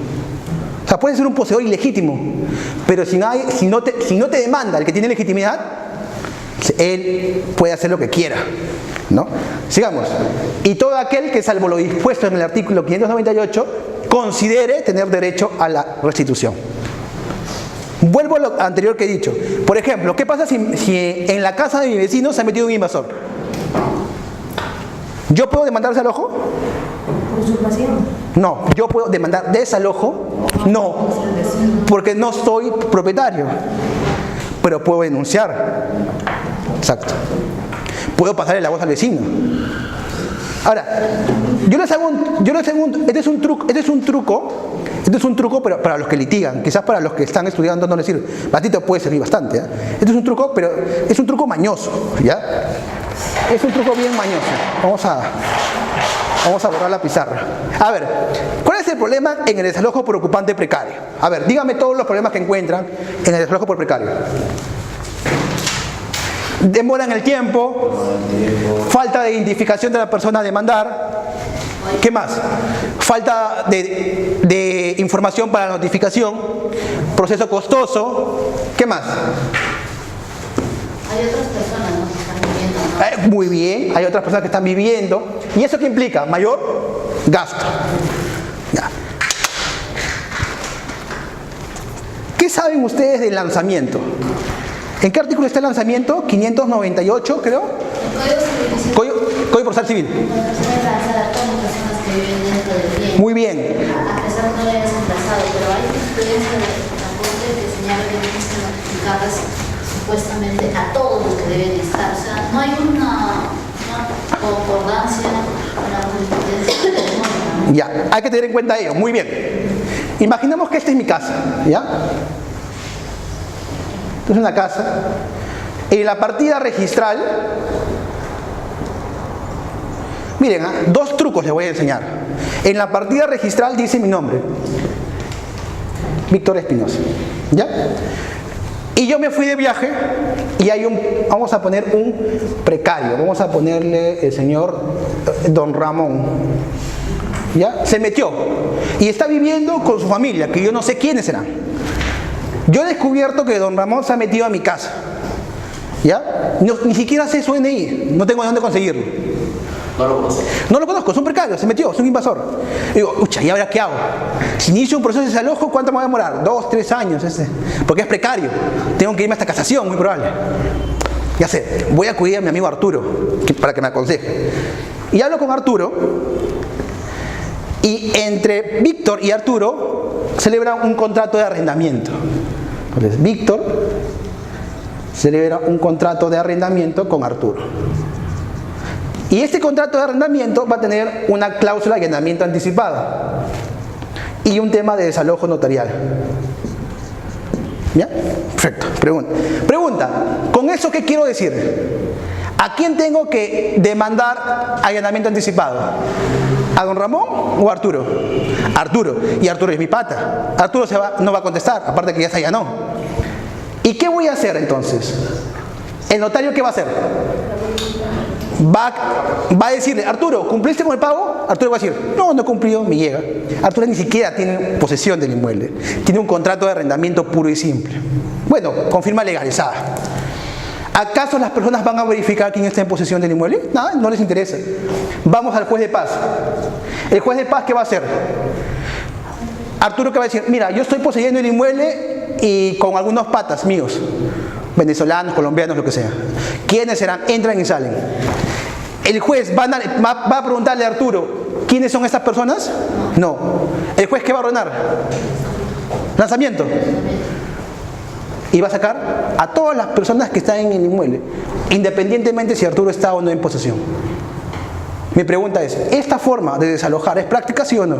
O sea, puede ser un poseedor ilegítimo, pero si no te demanda el que tiene legitimidad, él puede hacer lo que quiera, ¿no? Sigamos. Y todo aquel que, salvo lo dispuesto en el artículo 598, considere tener derecho a la restitución. Vuelvo a lo anterior que he dicho. Por ejemplo, ¿qué pasa si en la casa de mi vecino se ha metido un invasor? ¿Yo puedo demandar desalojo? Usurpación. No. ¿Yo puedo demandar desalojo? No, porque no soy propietario, pero puedo denunciar. Exacto. Puedo pasarle la voz al vecino. Ahora, yo les hago este es un truco, pero para los que litigan, quizás para los que están estudiando no les sirve. A ti te puede servir bastante, ¿eh? Este es un truco, pero es un truco mañoso, ¿ya? Es un truco bien mañoso. Vamos a borrar la pizarra. A ver, ¿cuál es el problema en el desalojo por ocupante precario? A ver, dígame todos los problemas que encuentran en el desalojo por precario. Demoran el tiempo, falta de identificación de la persona a demandar. ¿Qué más? Falta de información para la notificación, proceso costoso. ¿Qué más? Hay otras personas, ¿no?, que están viviendo, ¿no? Muy bien, hay otras personas que están viviendo. ¿Y eso qué implica? Mayor gasto. Ya. ¿Qué saben ustedes del lanzamiento? ¿En qué artículo está el lanzamiento? 598, creo. Código Procesal Civil. Muy bien. A pesar de que no le hayas emplazado, pero hay jurisprudencia de la Corte que señala que tienes que notificarlas supuestamente a todos los que deben estar. O sea, no hay una concordancia con la jurisprudencia. Ya, hay que tener en cuenta ello. Muy bien. Imaginemos que esta es mi casa, ¿ya? Esta es una casa. En la partida registral, miren, dos trucos les voy a enseñar. En la partida registral dice mi nombre, Víctor Espinosa, ¿ya? Y yo me fui de viaje y hay vamos a poner un precario, vamos a ponerle el señor Don Ramón, ¿ya? Se metió y está viviendo con su familia, que yo no sé quiénes serán. Yo he descubierto que Don Ramón se ha metido a mi casa, ¿ya? Ni siquiera sé su DNI, no tengo de dónde conseguirlo. No lo conozco. No lo conozco, es un precario, se metió, es un invasor. Digo, ucha, ¿y ahora qué hago? Si inicio un proceso de desalojo, ¿cuánto me va a demorar? 2, 3 años, porque es precario. Tengo que irme hasta casación, muy probable. Ya sé, voy a acudir a mi amigo Arturo, para que me aconseje. Y hablo con Arturo, y entre Víctor y Arturo celebran un contrato de arrendamiento. Entonces, Víctor celebra un contrato de arrendamiento con Arturo. Y este contrato de arrendamiento va a tener una cláusula de allanamiento anticipado y un tema de desalojo notarial. ¿Ya? Perfecto. Pregunta, ¿con eso qué quiero decir? ¿A quién tengo que demandar allanamiento anticipado? ¿A don Ramón o a Arturo? Arturo. Y Arturo es mi pata. Arturo no va a contestar, aparte que ya se allanó. ¿Y qué voy a hacer entonces? ¿El notario qué va a hacer? Va a decirle, Arturo, ¿cumpliste con el pago? Arturo va a decir, no he cumplido, me llega. Arturo ni siquiera tiene posesión del inmueble. Tiene un contrato de arrendamiento puro y simple. Bueno, con firma legalizada. ¿Acaso las personas van a verificar quién está en posesión del inmueble? Nada, no les interesa. Vamos al juez de paz. ¿El juez de paz qué va a hacer? Arturo que va a decir, mira, yo estoy poseyendo el inmueble y con algunos patas míos, venezolanos, colombianos, lo que sea. ¿Quiénes serán? Entran y salen. El juez va a preguntarle a Arturo, ¿quiénes son estas personas? No. ¿El juez qué va a ordenar? Lanzamiento. Y va a sacar a todas las personas que están en el inmueble, independientemente si Arturo está o no en posesión. Mi pregunta es, ¿esta forma de desalojar es práctica, sí o no?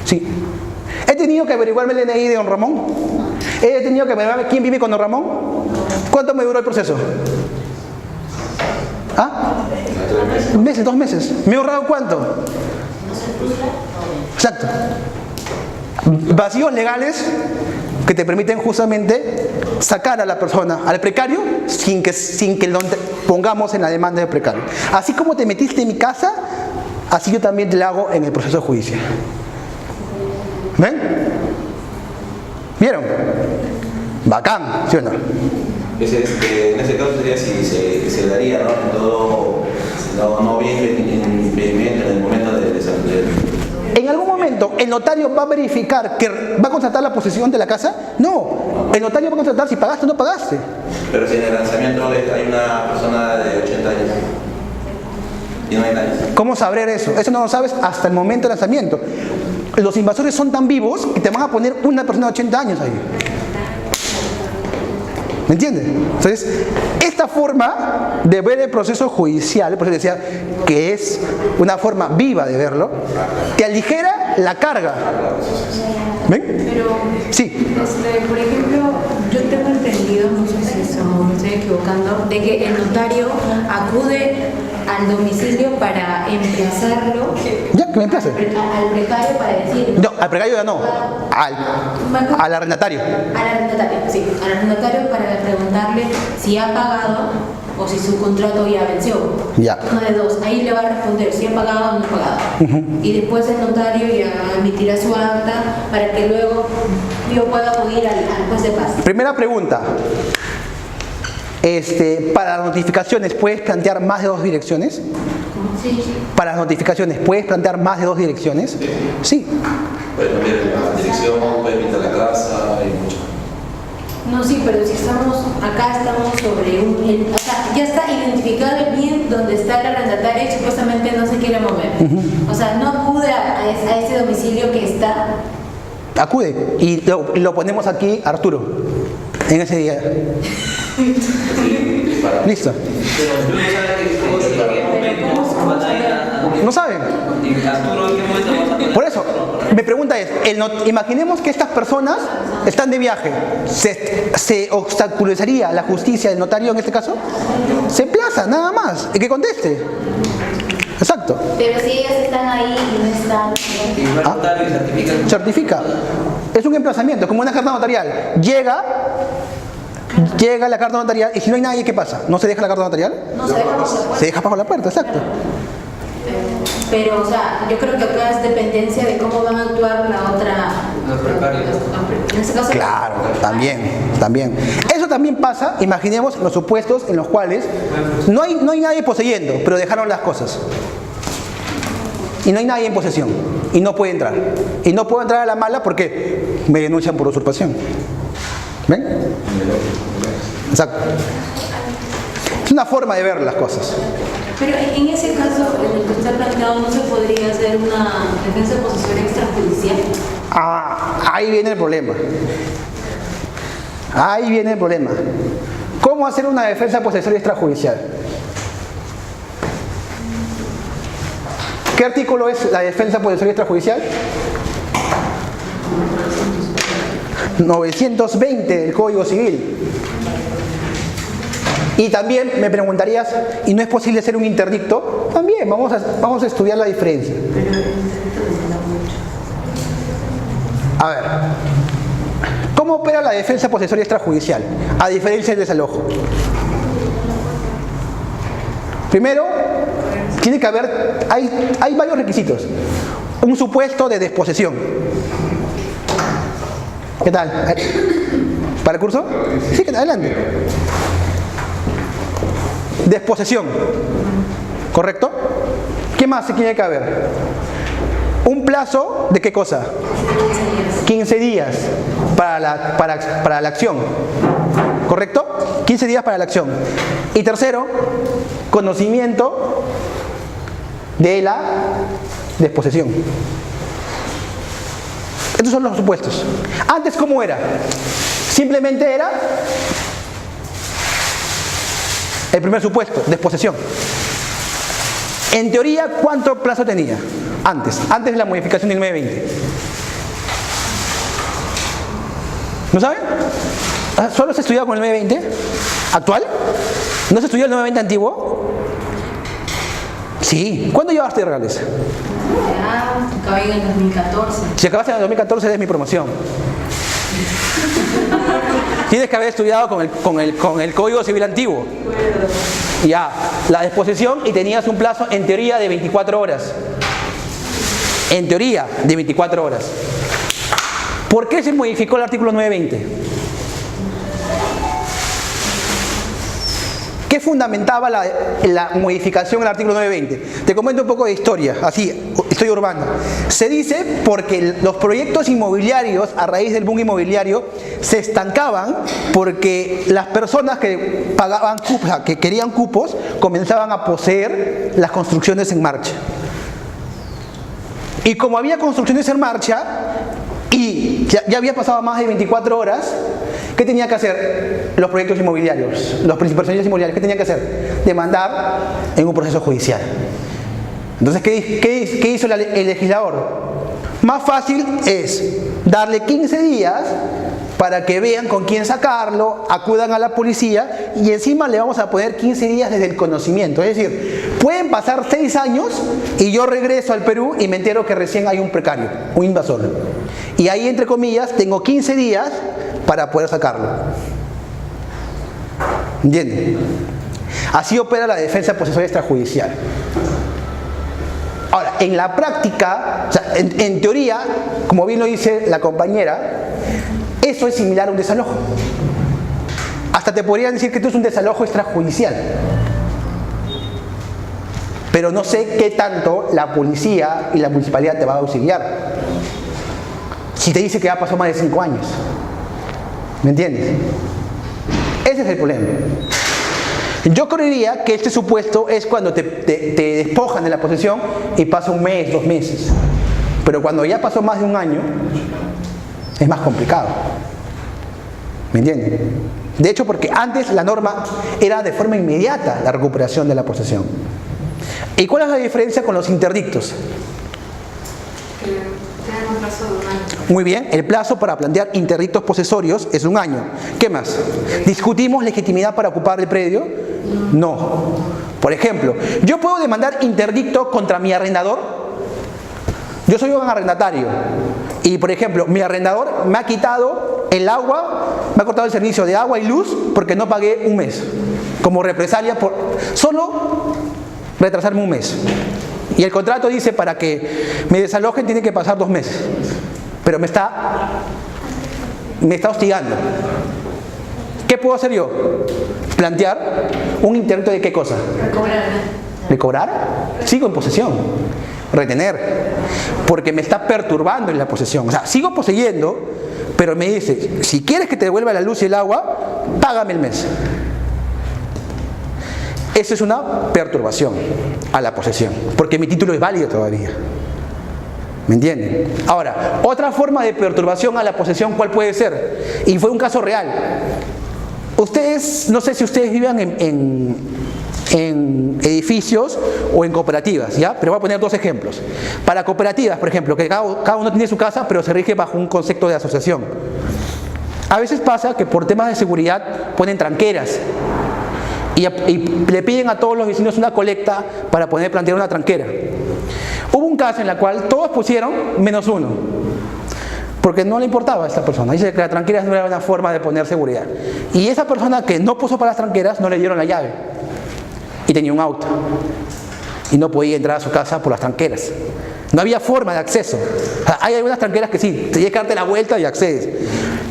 Sí. ¿He tenido que averiguarme el DNI de don Ramón? ¿He tenido que averiguarme quién vive con don Ramón? ¿Cuánto me duró el proceso? ¿Ah? ¿Un mes, 2 meses? ¿Me he ahorrado cuánto? Exacto. Vacíos legales que te permiten justamente sacar a la persona, al precario, sin que lo pongamos en la demanda del precario. Así como te metiste en mi casa, así yo también te lo hago en el proceso judicial. ¿Ven? ¿Vieron? Bacán, ¿sí o no? En ese caso sería si se daría, ¿no? En todo, no bien en el momento de ¿En algún momento el notario va a verificar que va a constatar la posesión de la casa? No, el notario va a constatar si pagaste o no pagaste. Pero si en el lanzamiento hay una persona de 80 años y no hay nadie. ¿Cómo saber eso? Eso no lo sabes hasta el momento del lanzamiento. Los invasores son tan vivos que te van a poner una persona de 80 años ahí. ¿Me entiendes? Entonces, esta forma de ver el proceso judicial, por eso decía que es una forma viva de verlo, te aligera la carga. ¿Ven? Pero, sí. Por ejemplo, yo tengo entendido, no sé si me estoy equivocando, de que el notario acude al domicilio para emplazarlo. Ya, que me emplace. Al precario para decir. No, al precario ya no. Al arrendatario. Al arrendatario, sí. Al arrendatario para preguntarle si ha pagado o si su contrato ya venció. Ya. Uno de dos. Ahí le va a responder si ha pagado o no ha pagado. Y después el notario ya emitirá su acta para que luego yo pueda acudir al juez de paz. Primera pregunta. Para las notificaciones, ¿puedes plantear más de 2 direcciones? Sí. Para las notificaciones, ¿puedes plantear más de 2 direcciones? Sí. Puede cambiar la dirección, puede pintar la casa, hay mucho. No, sí, pero si estamos sobre o sea, ya está identificado el bien donde está el arrendatario y supuestamente no se quiere mover. O sea, no acude a ese domicilio que está. Acude y lo ponemos aquí, Arturo, en ese día. Listo. ¿No saben? Por eso, mi pregunta es, imaginemos que estas personas están de viaje. ¿Se obstaculizaría la justicia del notario en este caso? Se emplaza, nada más, y que conteste. Exacto. Pero si ellas están ahí y no están. Certifica. Es un emplazamiento, como una carta notarial. Llega la carta notarial y si no hay nadie, ¿qué pasa? ¿No se deja la carta notarial? No se deja bajo la puerta. Se deja bajo la puerta, exacto. Pero, o sea, yo creo que acá es dependencia de cómo van a actuar la otra. Los precarios. En ese caso. Claro, también. Eso también pasa, imaginemos los supuestos en los cuales no hay nadie poseyendo, pero dejaron las cosas. Y no hay nadie en posesión. Y no puede entrar. Y no puedo entrar a la mala porque me denuncian por usurpación. ¿Ven? Exacto. Es una forma de ver las cosas. Pero en ese caso, en el que está planteado, ¿no se podría hacer una defensa de posesión extrajudicial? Ahí viene el problema. ¿Cómo hacer una defensa de posesión extrajudicial? ¿Qué artículo es la defensa posesoria extrajudicial? 920 del Código Civil. Y también me preguntarías, ¿y no es posible hacer un interdicto? También, vamos a estudiar la diferencia. A ver, ¿cómo opera la defensa posesoria extrajudicial? A diferencia del desalojo. Primero, tiene que haber, hay varios requisitos. Un supuesto de desposesión. ¿Qué tal? ¿Para el curso? Sí, adelante. Desposesión. ¿Correcto? ¿Qué más se tiene que haber? Un plazo de qué cosa? 15 días para la acción. ¿Correcto? 15 días para la acción. Y tercero, conocimiento de la desposesión. Estos son los supuestos. Antes, ¿cómo era? Simplemente era el primer supuesto, desposesión. En teoría, ¿cuánto plazo tenía? Antes de la modificación del 920. ¿No saben? ¿Solo se estudiaba con el 920 actual? ¿No se estudió el 920 antiguo? Sí. ¿Cuándo llevaste regales? Ya, acabé en el 2014. Si acabaste en el 2014 es mi promoción. Tienes que haber estudiado con el Código Civil antiguo. Ya, la desposesión, y tenías un plazo en teoría de 24 horas. En teoría de 24 horas. ¿Por qué se modificó el artículo 920? ¿Qué fundamentaba la modificación del artículo 920? Te comento un poco de historia, así, historia urbana. Se dice porque los proyectos inmobiliarios, a raíz del boom inmobiliario, se estancaban porque las personas que pagaban cupos, que querían cupos, comenzaban a poseer las construcciones en marcha. Y como había construcciones en marcha y ya había pasado más de 24 horas, ¿qué tenía que hacer los proyectos inmobiliarios, los personeros inmobiliarios? ¿Qué tenían que hacer? Demandar en un proceso judicial. Entonces, ¿qué hizo el legislador? Más fácil es darle 15 días para que vean con quién sacarlo, acudan a la policía y encima le vamos a poner 15 días desde el conocimiento. Es decir, pueden pasar 6 años y yo regreso al Perú y me entero que recién hay un precario, un invasor. Y ahí, entre comillas, tengo 15 días para poder sacarlo. ¿Entienden? Así opera la defensa posesoria extrajudicial. Ahora, en la práctica, o sea, en teoría, como bien lo dice la compañera, eso es similar a un desalojo. Hasta te podrían decir que esto es un desalojo extrajudicial. Pero no sé qué tanto la policía y la municipalidad te va a auxiliar. Si te dice que ya pasó más de 5 años. ¿Me entiendes? Ese es el problema. Yo creería que este supuesto es cuando te despojan de la posesión y pasa 1 mes, 2 meses. Pero cuando ya pasó más de 1 año, es más complicado. ¿Me entienden? De hecho, porque antes la norma era de forma inmediata la recuperación de la posesión. ¿Y cuál es la diferencia con los interdictos? Tienen un plazo de 1 año. Muy bien, el plazo para plantear interdictos posesorios es 1 año. ¿Qué más? ¿Discutimos legitimidad para ocupar el predio? No. Por ejemplo, ¿yo puedo demandar interdicto contra mi arrendador? Yo soy un arrendatario y, por ejemplo, mi arrendador me ha quitado el agua, me ha cortado el servicio de agua y luz porque no pagué 1 mes, como represalia por solo retrasarme 1 mes. Y el contrato dice para que me desalojen tiene que pasar 2 meses. Pero me está hostigando. ¿Qué puedo hacer yo? Plantear un interdicto de qué cosa. ¿De cobrar? Sigo en posesión. Retener. Porque me está perturbando en la posesión. O sea, sigo poseyendo, pero me dice, si quieres que te devuelva la luz y el agua, págame el mes. Eso es una perturbación a la posesión, porque mi título es válido todavía. ¿Me entienden? Ahora, otra forma de perturbación a la posesión, ¿cuál puede ser? Y fue un caso real. Ustedes, no sé si ustedes vivan en en edificios o en cooperativas, ¿ya? Pero voy a poner dos ejemplos. Para cooperativas, por ejemplo, que cada uno tiene su casa, pero se rige bajo un concepto de asociación. A veces pasa que por temas de seguridad ponen tranqueras y le piden a todos los vecinos una colecta para poder plantear una tranquera. Hubo un caso en el cual todos pusieron menos uno, porque no le importaba a esta persona. Dice que las tranqueras no era una forma de poner seguridad. Y esa persona que no puso para las tranqueras no le dieron la llave. Y tenía un auto. Y no podía entrar a su casa por las tranqueras. No había forma de acceso. O sea, hay algunas tranqueras que sí, tienes que darte la vuelta y accedes.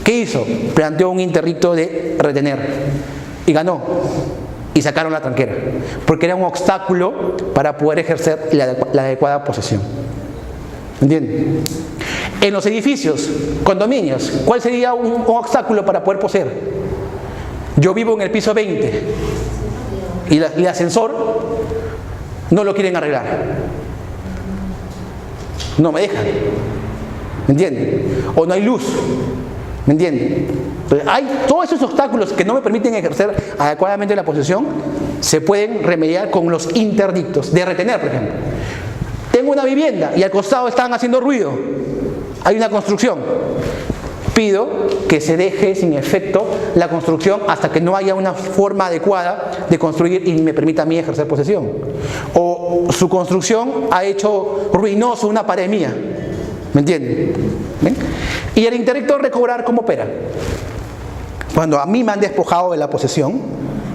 ¿Qué hizo? Planteó un interdicto de retener. Y ganó. Y sacaron la tranquera. Porque era un obstáculo para poder ejercer la adecuada posesión. ¿Entienden? En los edificios, condominios, ¿cuál sería un obstáculo para poder poseer? Yo vivo en el piso 20 y el ascensor no lo quieren arreglar. No me dejan. ¿Me entienden? O no hay luz. ¿Me entienden? Entonces, hay todos esos obstáculos que no me permiten ejercer adecuadamente la posesión, se pueden remediar con los interdictos de retener, por ejemplo. Tengo una vivienda y al costado están haciendo ruido. Hay una construcción. Pido que se deje sin efecto la construcción hasta que no haya una forma adecuada de construir y me permita a mí ejercer posesión. O su construcción ha hecho ruinoso una pared mía. ¿Me entienden? ¿Ven? Y el interdicto de recobrar, ¿cómo opera? Cuando a mí me han despojado de la posesión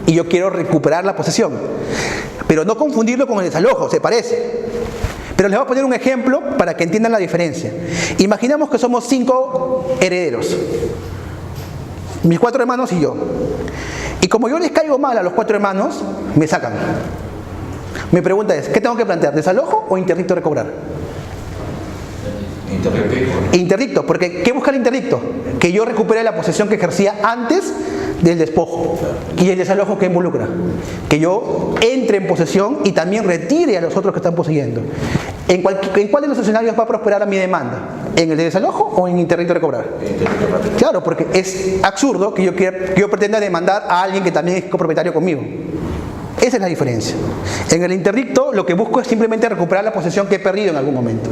y yo quiero recuperar la posesión. Pero no confundirlo con el desalojo, se parece. Pero les voy a poner un ejemplo para que entiendan la diferencia. Imaginemos que somos 5 herederos. Mis 4 hermanos y yo. Y como yo les caigo mal a los 4 hermanos, me sacan. Mi pregunta es, ¿qué tengo que plantear? ¿Desalojo o interdicto de recobrar? Interdicto, porque ¿qué busca el interdicto? Que yo recupere la posesión que ejercía antes del despojo. Y el desalojo, ¿qué involucra? Que yo entre en posesión y también retire a los otros que están poseyendo. ¿En cuál de los escenarios va a prosperar a mi demanda? ¿En el de desalojo o en interdicto de recobrar? Claro, porque es absurdo que yo pretenda demandar a alguien que también es copropietario conmigo. Esa es la diferencia. En el interdicto lo que busco es simplemente recuperar la posesión que he perdido en algún momento.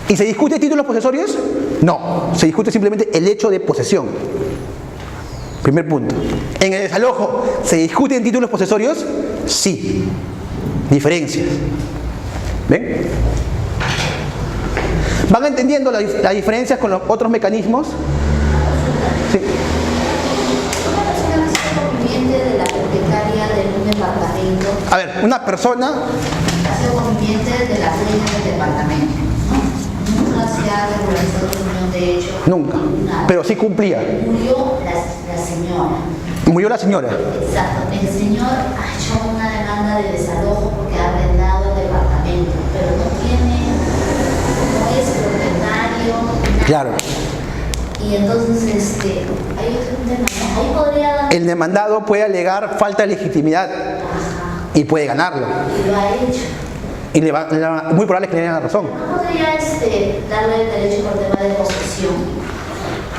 ¿Y se discute títulos posesorios? No, se discute simplemente el hecho de posesión. Primer punto. ¿En el desalojo se discuten títulos posesorios? Sí. Diferencias. ¿Ven? ¿Van entendiendo las diferencias con los otros mecanismos? Sí. ¿Cómo es el conviviente de la propietaria de un departamento? A ver, una persona... Ha sido conviviente de la dueña del departamento. Nunca se ha regularizado su unión de hecho. Nunca. Nada. Pero sí cumplía. Murió la señora. Murió la señora. Exacto. El señor ha hecho una demanda de desalojo porque ha arrendado el departamento, pero no es propietario. Nada. Claro. Y entonces, hay otro tema. Ahí podría... El demandado puede alegar falta de legitimidad y puede ganarlo. Y lo ha hecho. Y muy probable es que le den la razón. ¿No podría darle el derecho por tema de posesión?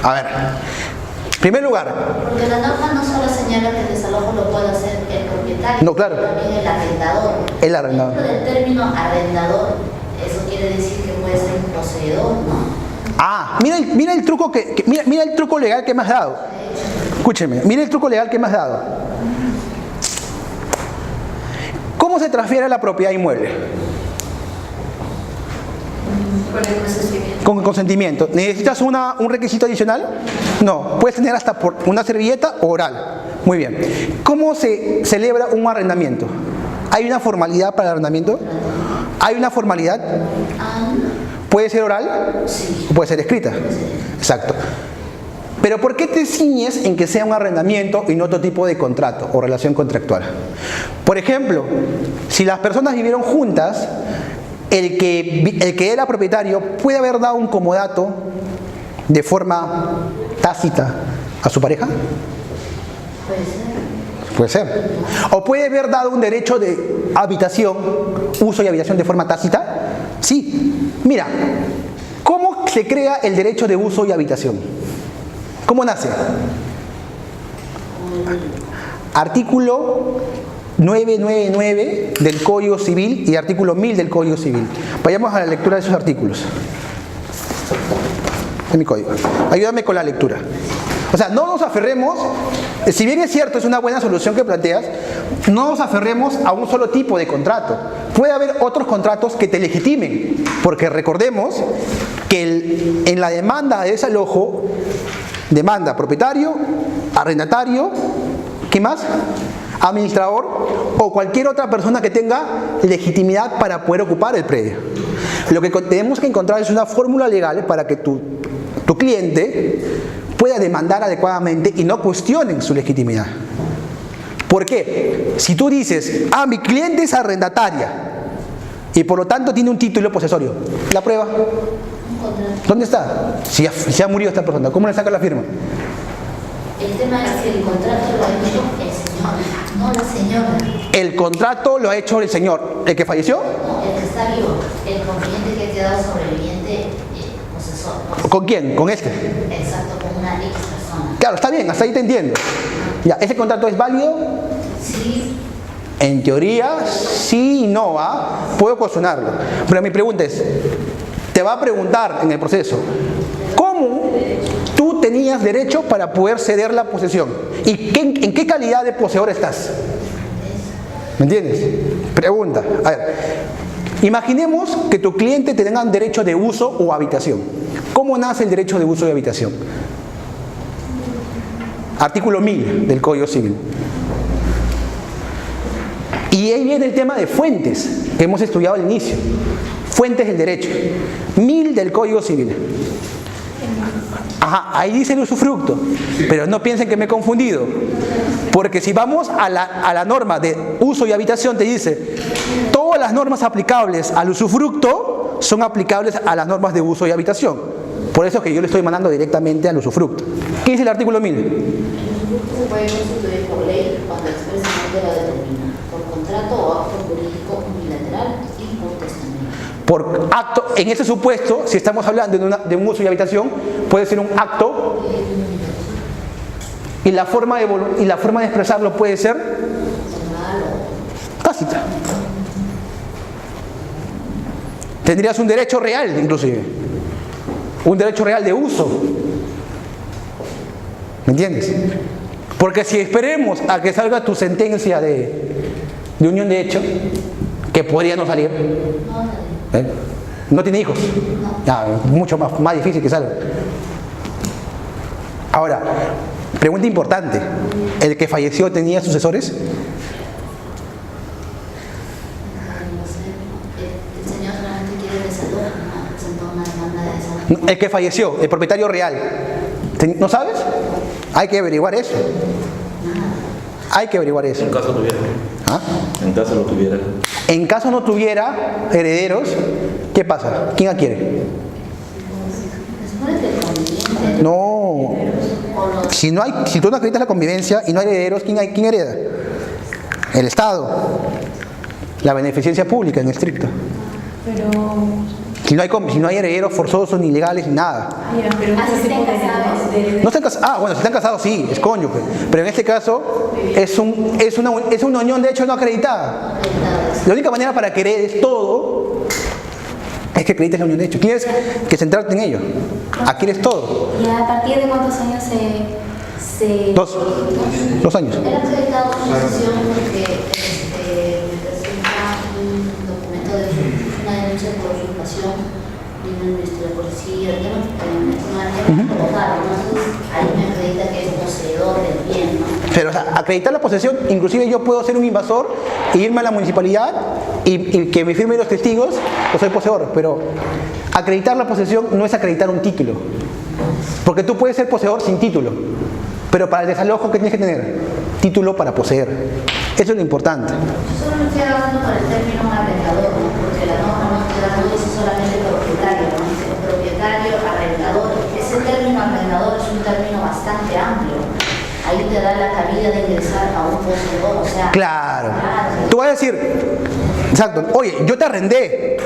A ver, en primer lugar... Porque la norma no solo señala que el desalojo lo puede hacer el propietario, No, claro. sino también el arrendador. El arrendador. Dentro del término arrendador, eso quiere decir que puede ser un poseedor, ¿no? Ah, mira el truco mira el truco legal que me has dado. Escúcheme, mira el truco legal que me has dado. ¿Cómo se transfiere la propiedad inmueble? Con consentimiento. ¿Necesitas un requisito adicional? No, puedes tener hasta por una servilleta o oral. Muy bien. ¿Cómo se celebra un arrendamiento? ¿Hay una formalidad para el arrendamiento? ¿Hay una formalidad? ¿Puede ser oral? Sí. ¿O puede ser escrita? Exacto. Pero ¿por qué te ciñes en que sea un arrendamiento y no otro tipo de contrato o relación contractual? Por ejemplo, si las personas vivieron juntas, el que era propietario puede haber dado un comodato de forma tácita a su pareja. Puede ser. O puede haber dado un derecho de habitación, uso y habitación de forma tácita. Sí. Mira, ¿cómo se crea el derecho de uso y habitación? ¿Cómo nace? Artículo 999 del Código Civil y artículo 1000 del Código Civil. Vayamos a la lectura de esos artículos. Es mi código. Ayúdame con la lectura. O sea, no nos aferremos, si bien es cierto, es una buena solución que planteas, no nos aferremos a un solo tipo de contrato. Puede haber otros contratos que te legitimen, porque recordemos que en la demanda de desalojo, demanda propietario, arrendatario, ¿qué más? Administrador o cualquier otra persona que tenga legitimidad para poder ocupar el predio. Lo que tenemos que encontrar es una fórmula legal para que tu cliente pueda demandar adecuadamente y no cuestionen su legitimidad. ¿Por qué? Si tú dices, mi cliente es arrendataria y por lo tanto tiene un título posesorio, ¿la prueba? ¿Dónde está? Si ya murió esta persona, ¿cómo le saca la firma? El tema es que el contrato lo ha hecho el señor, no la señora. El contrato lo ha hecho el señor. ¿El que falleció? No, el que está vivo, el conveniente que ha quedado sobreviviente posesor. ¿Con quién? ¿Con este? Exacto, con una ex persona. Claro, está bien, hasta ahí te entiendo. Ya, ¿ese contrato es válido? Sí. En teoría, sí y no, puedo cuestionarlo. Pero mi pregunta es, te va a preguntar en el proceso, ¿cómo tú tenías derecho para poder ceder la posesión? ¿Y en qué calidad de poseedor estás? ¿Me entiendes? Pregunta. A ver, imaginemos que tu cliente te tenga derecho de uso o habitación. ¿Cómo nace el derecho de uso y habitación? Artículo 1000 del Código Civil. Y ahí viene el tema de fuentes, que hemos estudiado al inicio. Fuentes del derecho. 1000 del Código Civil. Ajá, ahí dice el usufructo. Pero no piensen que me he confundido. Porque si vamos a la norma de uso y habitación, te dice, todas las normas aplicables al usufructo son aplicables a las normas de uso y habitación. Por eso es que yo le estoy mandando directamente al usufructo. ¿Qué dice el artículo 1000? El usufructo se puede constituir por ley cuando expresamente lo determina, por contrato o acto jurídico unilateral y por testamento. Por acto, en ese supuesto, si estamos hablando de un uso y habitación, puede ser un acto y la forma de expresarlo puede ser tácita. Tendrías un derecho real, inclusive. Un derecho real de uso. ¿Me entiendes? Porque si esperemos a que salga tu sentencia de unión de hecho, que podría no salir, ¿no tiene hijos? Mucho más difícil que salga. Ahora, pregunta importante, ¿el que falleció tenía sucesores? El señor solamente quiere desalojo, no presentó una demanda de desalojo. El que falleció, el propietario real, ¿no sabes? Hay que averiguar eso. Hay que averiguar eso. En caso tuviera. En caso no tuviera. En caso no tuviera herederos, ¿qué pasa? ¿Quién adquiere? No. Si tú no acreditas la convivencia y no hay herederos, ¿quién hereda? El Estado. La beneficencia pública en estricto. Si no hay herederos forzosos, ni legales, ni nada. Pero no se puede No están casados. Bueno, si están casados sí, es cónyuge. Pero en este caso es una unión de hecho no acreditada. La única manera para que heredes todo es que acredites la unión de hecho. Tienes que centrarte en ello. Adquieres todo. ¿Y a partir de cuántos años se... 2 años. Él ha acreditado su posesión porque presenta un documento de una denuncia por usurpación vino el Ministerio de Policía, entonces ahí me acredita que es poseedor del bien, ¿no? Pero o sea, acreditar la posesión, inclusive yo puedo ser un invasor e irme a la municipalidad y que me firmen los testigos, yo soy poseedor, pero acreditar la posesión no es acreditar un título, porque tú puedes ser poseedor sin título, pero para el desalojo, ¿qué tienes que tener? Título para poseer. Eso es lo importante. Yo solo me estoy hablando por el término arrendador, ¿no? Porque la norma no dice solamente propietario, ¿no? Dice propietario, arrendador. Ese término arrendador es un término bastante amplio. Ahí te da la cabida de ingresar a un poseedor, o sea... Claro. Tú vas a decir, exacto, oye, yo te arrendé.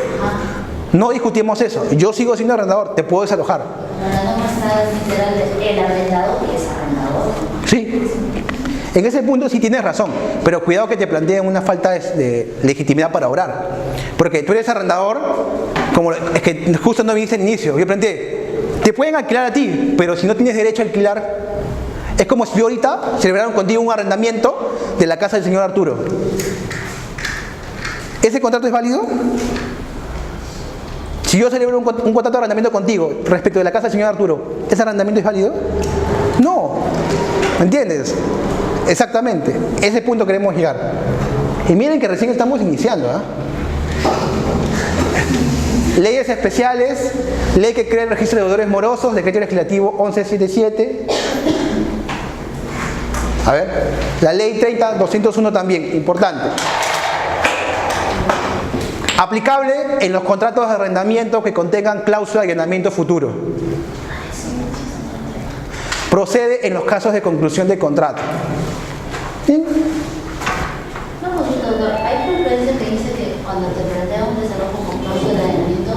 No discutimos eso. Yo sigo siendo arrendador, te puedo desalojar. La norma está literal de el arrendador y es arrendador. Sí. En ese punto sí tienes razón, pero cuidado que te planteen una falta de legitimidad para obrar. Porque tú eres arrendador, como es que justo no viniste al inicio, yo planteé, te pueden alquilar a ti, pero si no tienes derecho a alquilar, es como si yo ahorita celebraron contigo un arrendamiento de la casa del señor Arturo. ¿Ese contrato es válido? Si yo celebro un contrato de arrendamiento contigo respecto de la casa del señor Arturo, ¿ese arrendamiento es válido? No. ¿Me entiendes? Exactamente. Ese punto queremos llegar. Y miren que recién estamos iniciando, ¿eh? Leyes especiales, ley que crea el registro de deudores morosos, decreto legislativo 1177. A ver, la ley 30.201 también, importante. Aplicable en los contratos de arrendamiento que contengan cláusula de allanamiento futuro. Procede en los casos de conclusión de contrato. ¿Sí? Una consulta, doctor. Hay jurisprudencia que dice que cuando te plantea un desalojo con cláusula de allanamiento,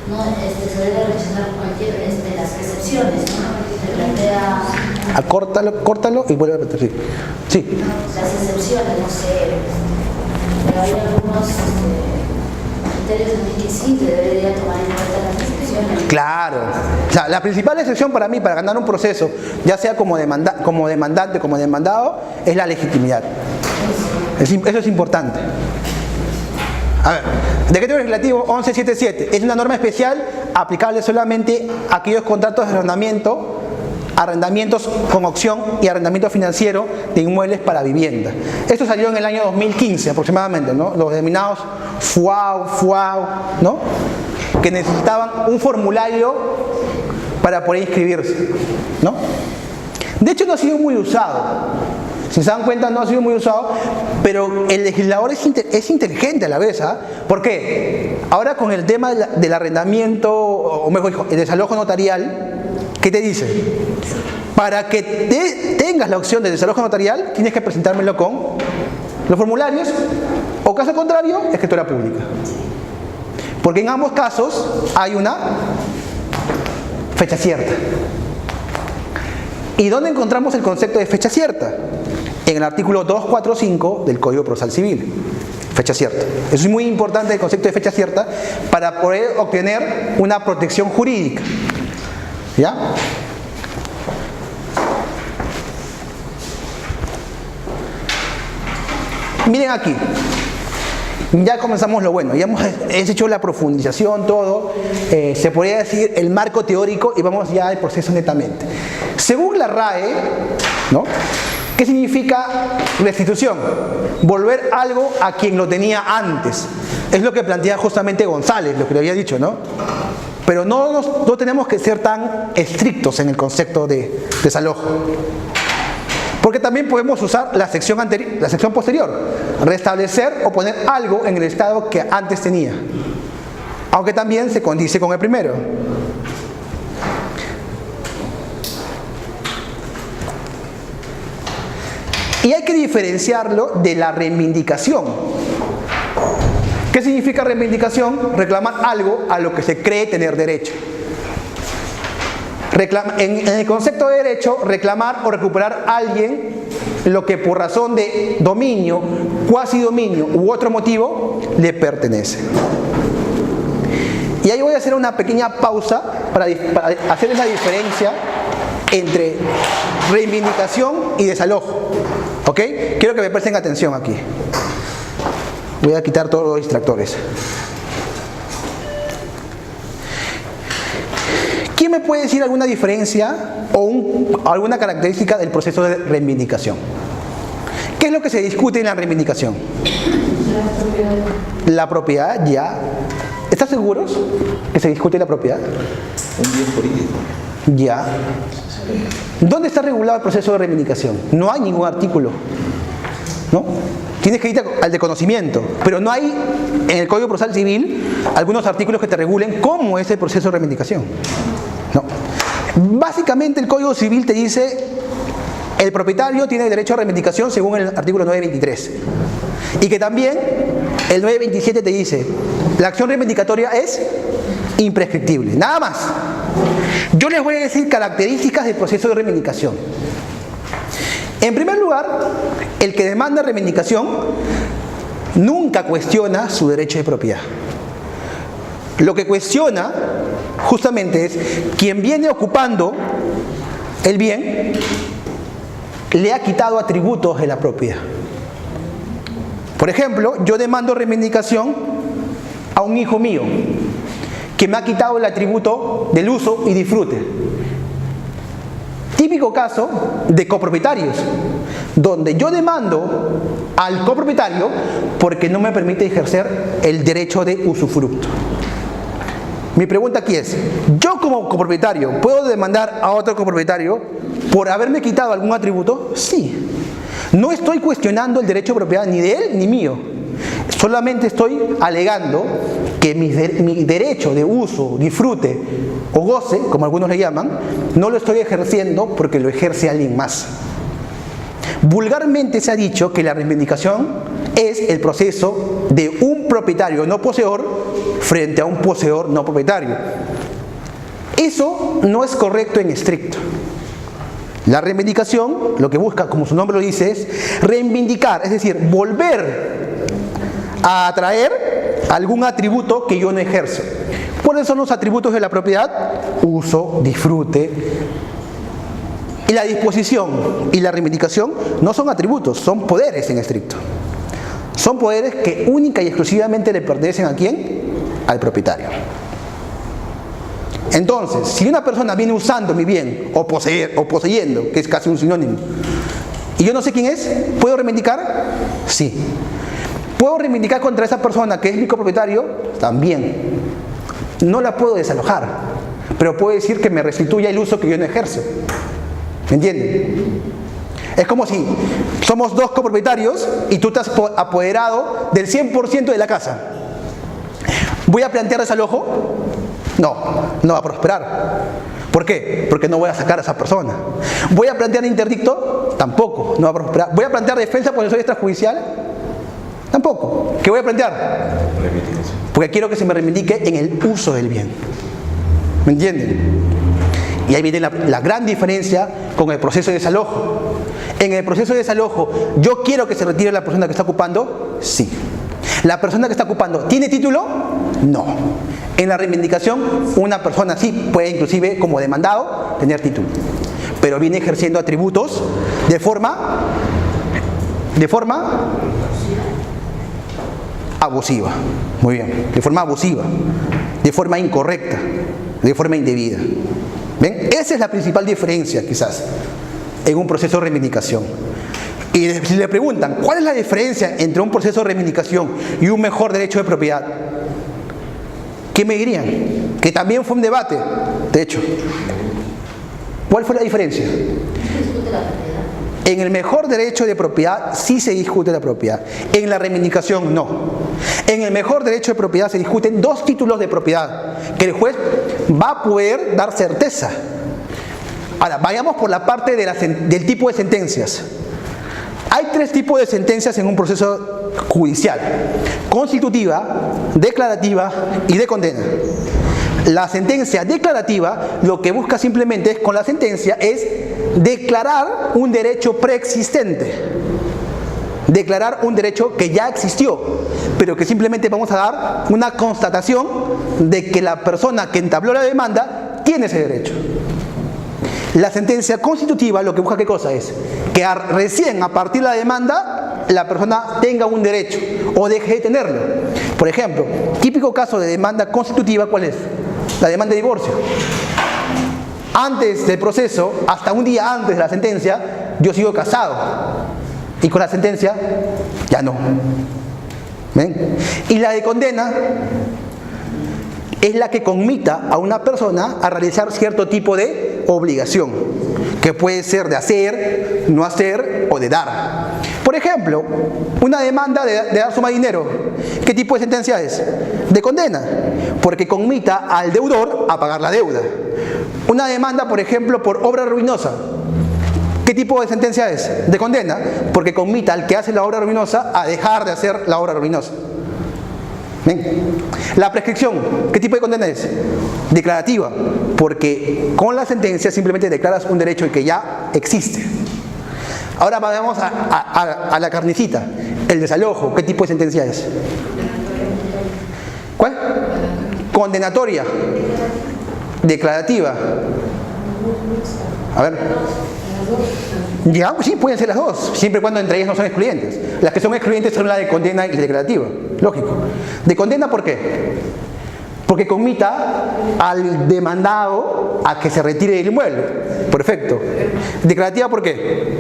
no se debe rechazar cualquier de las excepciones, ¿no? Te plantea... Córtalo y vuelve a repetir. Sí. Las excepciones, no sé. Pero hay algunos criterios en que sí se debería tomar en cuenta las excepciones. Claro. O sea, la principal excepción para mí, para ganar un proceso, ya sea como demandante, como demandado, es la legitimidad. Eso es importante. A ver, decreto legislativo 1177 es una norma especial aplicable solamente a aquellos contratos de arrendamientos con opción y arrendamiento financiero de inmuebles para vivienda. Esto salió en el año 2015 aproximadamente, ¿no? Los denominados FUAU, ¿no? Que necesitaban un formulario para poder inscribirse, ¿no? De hecho no ha sido muy usado. Si se dan cuenta, no ha sido muy usado, pero el legislador es inteligente a la vez, ¿ah? ¿Por qué? Ahora con el tema del arrendamiento, o mejor dicho, el desalojo notarial, ¿qué te dice? Para que tengas la opción de desalojo notarial, tienes que presentármelo con los formularios, o caso contrario, escritura pública. Porque en ambos casos hay una fecha cierta. ¿Y dónde encontramos el concepto de fecha cierta? En el artículo 245 del Código Procesal Civil. Fecha cierta. Eso es muy importante, el concepto de fecha cierta, para poder obtener una protección jurídica. ¿Ya? Miren aquí. Ya comenzamos lo bueno, ya hemos hecho la profundización, todo, se podría decir el marco teórico y vamos ya al proceso netamente. Según la RAE, ¿no? ¿Qué significa restitución? Volver algo a quien lo tenía antes. Es lo que plantea justamente González, lo que le había dicho, ¿no? Pero no tenemos que ser tan estrictos en el concepto de desalojo. Porque también podemos usar la sección posterior, restablecer o poner algo en el estado que antes tenía, aunque también se condice con el primero. Y hay que diferenciarlo de la reivindicación. ¿Qué significa reivindicación? Reclamar algo a lo que se cree tener derecho. En el concepto de derecho, reclamar o recuperar a alguien lo que por razón de dominio, cuasi dominio u otro motivo le pertenece. Y ahí voy a hacer una pequeña pausa para hacer la diferencia entre reivindicación y desalojo. ¿Ok? Quiero que me presten atención aquí. Voy a quitar todos los distractores. ¿Quién me puede decir alguna diferencia o alguna característica del proceso de reivindicación? ¿Qué es lo que se discute en la reivindicación? La propiedad, ya. ¿Estás seguros que se discute la propiedad? Un bien jurídico. Ya. ¿Dónde está regulado el proceso de reivindicación? No hay ningún artículo, ¿no? Tienes que irte al de conocimiento, pero no hay en el Código Procesal Civil algunos artículos que te regulen cómo es el proceso de reivindicación. No. Básicamente el Código Civil te dice el propietario tiene derecho a reivindicación según el artículo 923 y que también el 927 te dice la acción reivindicatoria es imprescriptible. Nada más. Yo les voy a decir características del proceso de reivindicación. En primer lugar, el que demanda reivindicación nunca cuestiona su derecho de propiedad. Lo que cuestiona justamente es quien viene ocupando el bien le ha quitado atributos de la propiedad. Por ejemplo, yo demando reivindicación a un hijo mío que me ha quitado el atributo del uso y disfrute. Típico caso de copropietarios, donde yo demando al copropietario porque no me permite ejercer el derecho de usufructo. Mi pregunta aquí es, ¿yo como copropietario puedo demandar a otro copropietario por haberme quitado algún atributo? Sí. No estoy cuestionando el derecho de propiedad ni de él ni mío. Solamente estoy alegando que mi derecho de uso, disfrute o goce, como algunos le llaman, no lo estoy ejerciendo porque lo ejerce alguien más. Vulgarmente se ha dicho que la reivindicación es el proceso de un propietario no poseedor frente a un poseedor no propietario. Eso no es correcto en estricto. La reivindicación lo que busca, como su nombre lo dice, es reivindicar, es decir, volver a atraer algún atributo que yo no ejerzo. ¿Cuáles son los atributos de la propiedad? Uso, disfrute. Y la disposición y la reivindicación no son atributos, son poderes en estricto. Son poderes que única y exclusivamente le pertenecen ¿a quién? Al propietario. Entonces, si una persona viene usando mi bien, o poseyendo, que es casi un sinónimo, y yo no sé quién es, ¿puedo reivindicar? Sí. ¿Puedo reivindicar contra esa persona que es mi copropietario? También. No la puedo desalojar, pero puedo decir que me restituya el uso que yo no ejerzo. ¿Me entienden? Es como si somos dos copropietarios y tú te has apoderado del 100% de la casa. ¿Voy a plantear desalojo? No, no va a prosperar. ¿Por qué? Porque no voy a sacar a esa persona. ¿Voy a plantear interdicto? Tampoco, no va a prosperar. ¿Voy a plantear defensa por el soy extrajudicial? Tampoco. ¿Qué voy a plantear? Porque quiero que se me reivindique en el uso del bien. ¿Me entienden? Y ahí viene la gran diferencia con el proceso de desalojo. En el proceso de desalojo, ¿yo quiero que se retire la persona que está ocupando? Sí. ¿La persona que está ocupando tiene título? No. En la reivindicación, una persona sí puede inclusive, como demandado, tener título. Pero viene ejerciendo atributos de forma abusiva. Muy bien. De forma abusiva. De forma incorrecta. De forma indebida. ¿Ven? Esa es la principal diferencia, quizás, en un proceso de reivindicación. Y si le preguntan, ¿cuál es la diferencia entre un proceso de reivindicación y un mejor derecho de propiedad? ¿Qué me dirían? Que también fue un debate, de hecho. ¿Cuál fue la diferencia? En el mejor derecho de propiedad sí se discute la propiedad. En la reivindicación no. En el mejor derecho de propiedad se discuten dos títulos de propiedad que el juez va a poder dar certeza. Ahora, vayamos por la parte del tipo de sentencias. Hay tres tipos de sentencias en un proceso judicial: constitutiva, declarativa y de condena. La sentencia declarativa lo que busca simplemente con la sentencia es declarar un derecho preexistente, declarar un derecho que ya existió, pero que simplemente vamos a dar una constatación de que la persona que entabló la demanda tiene ese derecho. La sentencia constitutiva lo que busca ¿qué cosa es? Que recién a partir de la demanda la persona tenga un derecho o deje de tenerlo. Por ejemplo, típico caso de demanda constitutiva, ¿cuál es? La demanda de divorcio. Antes del proceso, hasta un día antes de la sentencia, yo sigo casado. Y con la sentencia, ya no. ¿Ven? Y la de condena es la que conmita a una persona a realizar cierto tipo de obligación, que puede ser de hacer, no hacer o de dar. Por ejemplo, una demanda de dar suma de dinero. ¿Qué tipo de sentencia es? De condena, porque conmita al deudor a pagar la deuda. Una demanda, por ejemplo, por obra ruinosa. ¿Qué tipo de sentencia es? De condena, porque conmita al que hace la obra ruinosa a dejar de hacer la obra ruinosa. ¿Ven? La prescripción, ¿qué tipo de condena es? Declarativa, porque con la sentencia simplemente declaras un derecho que ya existe. Ahora vamos a la carnicita, el desalojo. ¿Qué tipo de sentencia es? ¿Cuál? Condenatoria. Declarativa. A ver. Ya, pues sí, pueden ser las dos, siempre y cuando entre ellas no son excluyentes. Las que son excluyentes son la de condena y la declarativa. Lógico. ¿De condena por qué? Porque conmita al demandado a que se retire del inmueble. Perfecto. ¿Declarativa por qué?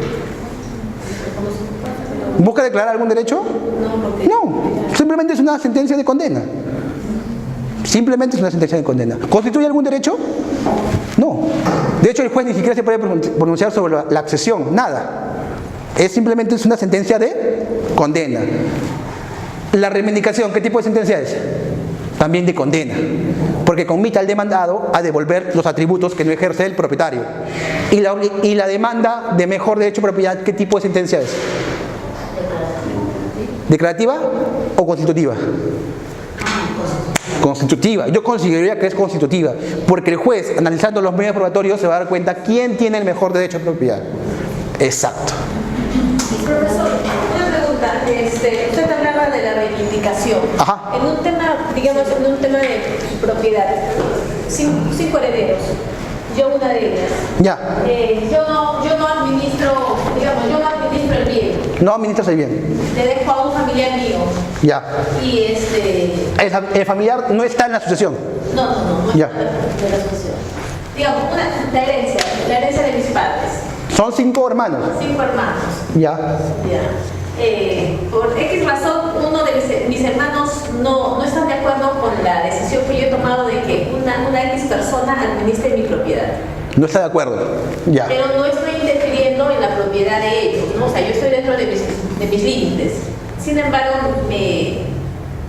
¿Busca declarar algún derecho? No, simplemente es una sentencia de condena. Simplemente es una sentencia de condena. ¿Constituye algún derecho? No. De hecho, el juez ni siquiera se puede pronunciar sobre la accesión, nada. Simplemente es una sentencia de condena. La reivindicación, ¿qué tipo de sentencia es? También de condena, porque conmita al demandado a devolver los atributos que no ejerce el propietario. Y la demanda de mejor derecho de propiedad, ¿qué tipo de sentencia es? ¿Declarativa o constitutiva? Constitutiva. Yo consideraría que es constitutiva, porque el juez, analizando los medios probatorios, se va a dar cuenta quién tiene el mejor derecho de propiedad. Exacto. Profesor, una pregunta. Usted hablaba de la reivindicación. Ajá. En un tema, digamos, en un tema de propiedad, cinco herederos, yo una de ellas. Ya. Yo no administro, digamos, yo no administro el bien. No administras el bien. Le dejo a un familiar mío. Ya. Y El familiar no está en la sucesión. No Ya. de la asociación. Digamos, la herencia de mis padres. Son 5 hermanos. 5 hermanos. Ya. Por X razón, uno de mis hermanos no están de acuerdo con la decisión que yo he tomado de que una X persona administre mi propiedad. No está de acuerdo. Ya. Pero no estoy interfiriendo en la propiedad de ellos, ¿no? O sea, yo estoy dentro de mis límites. Sin embargo, me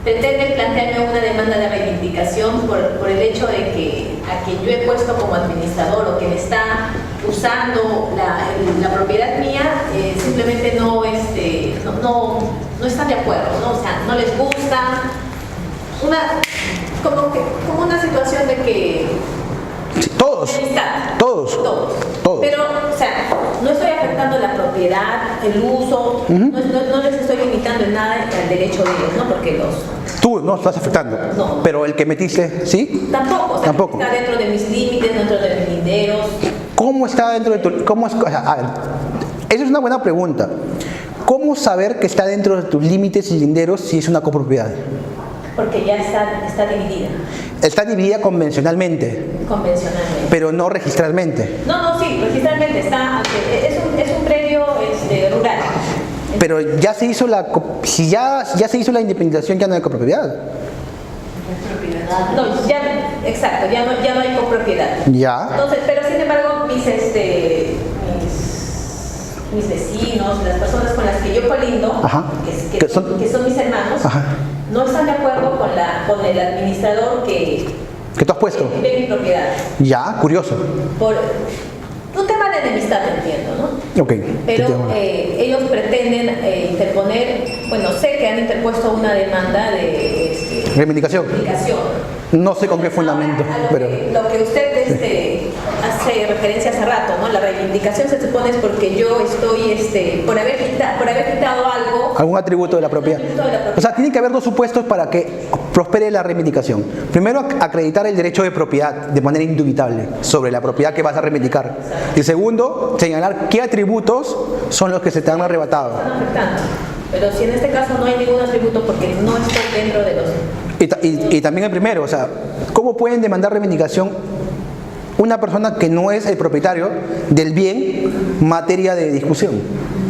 pretenden plantearme una demanda de reivindicación por el hecho de que a quien yo he puesto como administrador o quien está usando la propiedad mía, simplemente no están de acuerdo, ¿no? O sea, no les gusta. Como una situación de que Sí, todos. Pero, o sea, no estoy afectando la propiedad, el uso, no les estoy limitando en nada el derecho de ellos, ¿no? Porque Tú no estás afectando. No. Pero el que metiste, ¿sí? Tampoco, o sea, Tampoco. está dentro de mis límites, dentro de mis linderos. ¿Cómo está dentro de tu... ¿Cómo es, o sea, a ver, esa es una buena pregunta. ¿Cómo saber que está dentro de tus límites y linderos si es una copropiedad? Porque ya está dividida, Está dividida convencionalmente, convencionalmente. pero no registralmente. No, sí, registralmente es un predio rural. Pero ya se hizo si ya se hizo la independización, ya no hay copropiedad. No, exacto, ya no hay copropiedad. Ya. Entonces, pero sin embargo, mis vecinos, las personas con las que yo colindo, Ajá. que son mis hermanos, Ajá. no están de acuerdo con el administrador que ¿Qué tú has puesto? ve mi propiedad. Ya, curioso. Por un tema de enemistad, entiendo, ¿no? Ok. Pero ellos pretenden interponer, bueno, sé que han interpuesto una demanda de Reivindicación. No sé con qué fundamento, pero... Lo que usted hace referencia hace rato, ¿no? La reivindicación se supone es porque yo estoy, por haber quitado algo... Algún atributo de la propiedad. O sea, tiene que haber dos supuestos para que prospere la reivindicación. Primero, acreditar el derecho de propiedad de manera indubitable sobre la propiedad que vas a reivindicar. Y segundo, señalar qué atributos son los que se te han arrebatado. Están afectando. Pero si en este caso no hay ningún atributo porque no estoy dentro de los... Y también el primero, o sea, ¿cómo pueden demandar reivindicación una persona que no es el propietario del bien materia de discusión?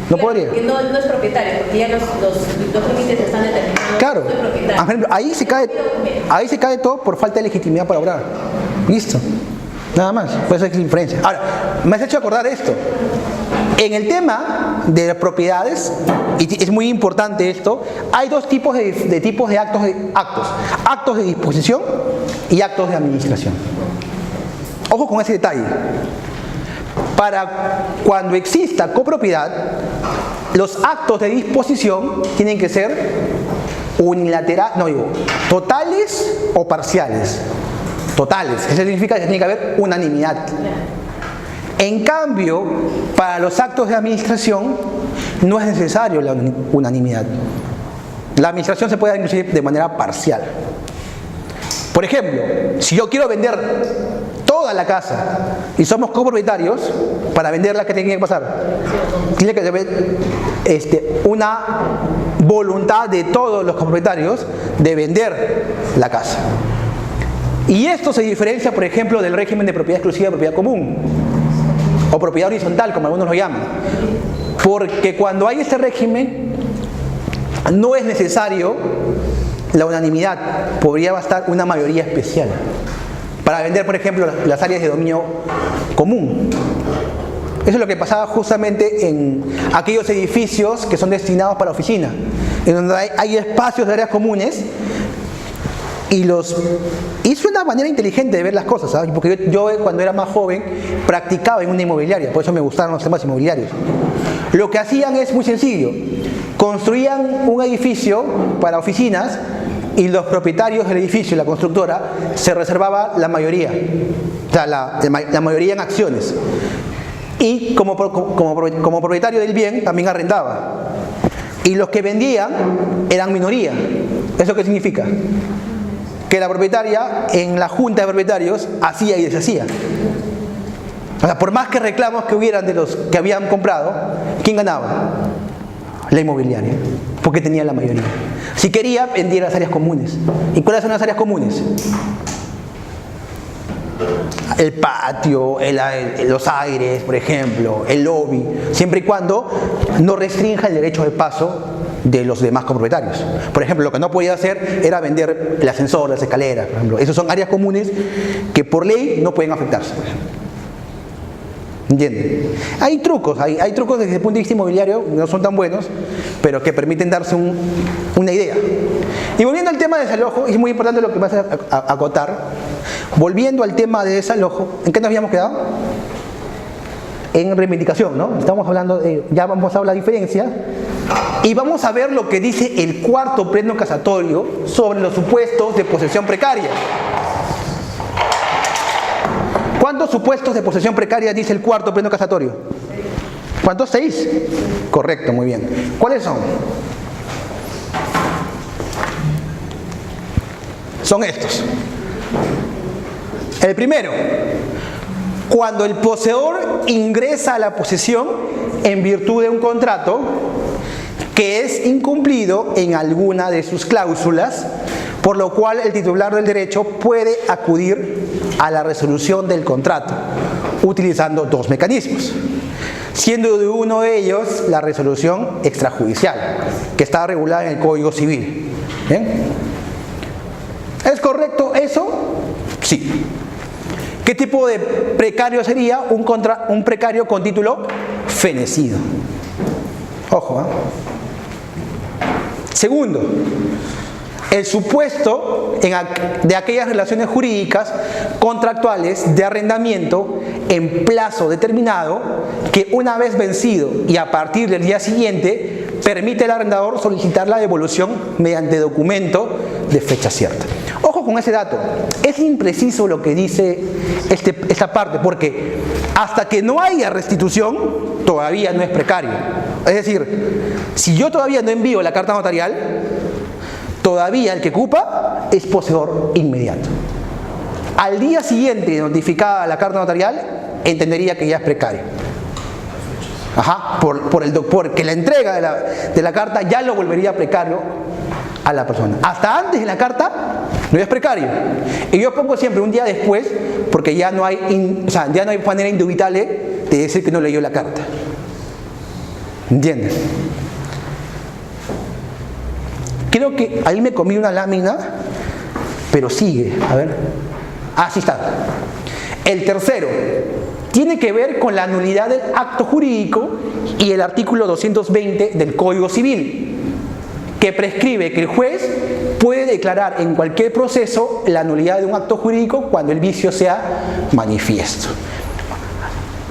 No podría. Que no es propietario, porque ya los límites están determinados. Claro. No soy propietario. Por ejemplo, ahí se cae todo por falta de legitimidad para obrar. Listo. Nada más. Pues esa es la diferencia. Ahora, me has hecho acordar esto. En el tema de las propiedades, y es muy importante esto, hay dos tipos de actos. Actos de disposición y actos de administración. Ojo con ese detalle. Para cuando exista copropiedad, los actos de disposición tienen que ser totales o parciales. Totales. Eso significa que tiene que haber unanimidad. En cambio, para los actos de administración no es necesario la unanimidad. La administración se puede dar inclusive de manera parcial. Por ejemplo, si yo quiero vender toda la casa y somos copropietarios, para venderla, ¿qué tiene que pasar? Tiene que haber una voluntad de todos los copropietarios de vender la casa. Y esto se diferencia, por ejemplo, del régimen de propiedad exclusiva de propiedad común, o propiedad horizontal, como algunos lo llaman. Porque cuando hay este régimen, no es necesario la unanimidad, podría bastar una mayoría especial para vender, por ejemplo, las áreas de dominio común. Eso es lo que pasaba justamente en aquellos edificios que son destinados para oficina, en donde hay espacios de áreas comunes, y es una manera inteligente de ver las cosas, ¿sabes? Porque yo cuando era más joven practicaba en una inmobiliaria, por eso me gustaron los temas inmobiliarios. Lo que hacían es muy sencillo: construían un edificio para oficinas y los propietarios del edificio, la constructora, se reservaba la mayoría, o sea, la mayoría en acciones. Y como propietario del bien también arrendaba. Y los que vendían eran minoría. ¿Eso qué significa? Que la propietaria en la junta de propietarios hacía y deshacía. O sea, por más que reclamos que hubieran de los que habían comprado, ¿quién ganaba? La inmobiliaria, porque tenía la mayoría. Si quería, vendía las áreas comunes. ¿Y cuáles son las áreas comunes? El patio, los aires, por ejemplo, el lobby, siempre y cuando no restrinja el derecho de paso de los demás copropietarios. Por ejemplo, lo que no podía hacer era vender el ascensor, las escaleras, por ejemplo. Esas son áreas comunes que por ley no pueden afectarse. ¿Entienden? Hay trucos desde el punto de vista inmobiliario, no son tan buenos, pero que permiten darse una idea. Y volviendo al tema de desalojo, es muy importante lo que vas a acotar. Volviendo al tema de desalojo, ¿en qué nos habíamos quedado? En reivindicación, ¿no? Estamos hablando ya vamos a hablar de la diferencia. Y vamos a ver lo que dice el cuarto pleno casatorio sobre los supuestos de posesión precaria. ¿Cuántos supuestos de posesión precaria dice el cuarto pleno casatorio? ¿Cuántos? 6. Correcto, muy bien. ¿Cuáles son? Son estos. El primero, cuando el poseedor ingresa a la posesión en virtud de un contrato que es incumplido en alguna de sus cláusulas, por lo cual el titular del derecho puede acudir a la resolución del contrato, utilizando dos mecanismos, siendo de uno de ellos la resolución extrajudicial, que está regulada en el Código Civil. ¿Bien? ¿Es correcto eso? Sí. ¿Qué tipo de precario sería? Un precario con título fenecido. Ojo, ¿eh? Segundo, el supuesto de aquellas relaciones jurídicas contractuales de arrendamiento en plazo determinado que una vez vencido y a partir del día siguiente permite al arrendador solicitar la devolución mediante documento de fecha cierta. Ojo con ese dato, es impreciso lo que dice esta parte, porque hasta que no haya restitución todavía no es precario. Es decir, si yo todavía no envío la carta notarial, todavía el que ocupa es poseedor inmediato. Al día siguiente de notificada la carta notarial, entendería que ya es precario. Ajá, porque la entrega de la carta ya lo volvería precario a la persona. Hasta antes de la carta no es precario. Y yo pongo siempre un día después, porque ya no hay manera indubitable de decir que no leyó la carta. ¿Entiendes? Creo que ahí me comí una lámina, pero sigue. A ver. Así está. El tercero tiene que ver con la nulidad del acto jurídico y el artículo 220 del Código Civil, que prescribe que el juez puede declarar en cualquier proceso la nulidad de un acto jurídico cuando el vicio sea manifiesto.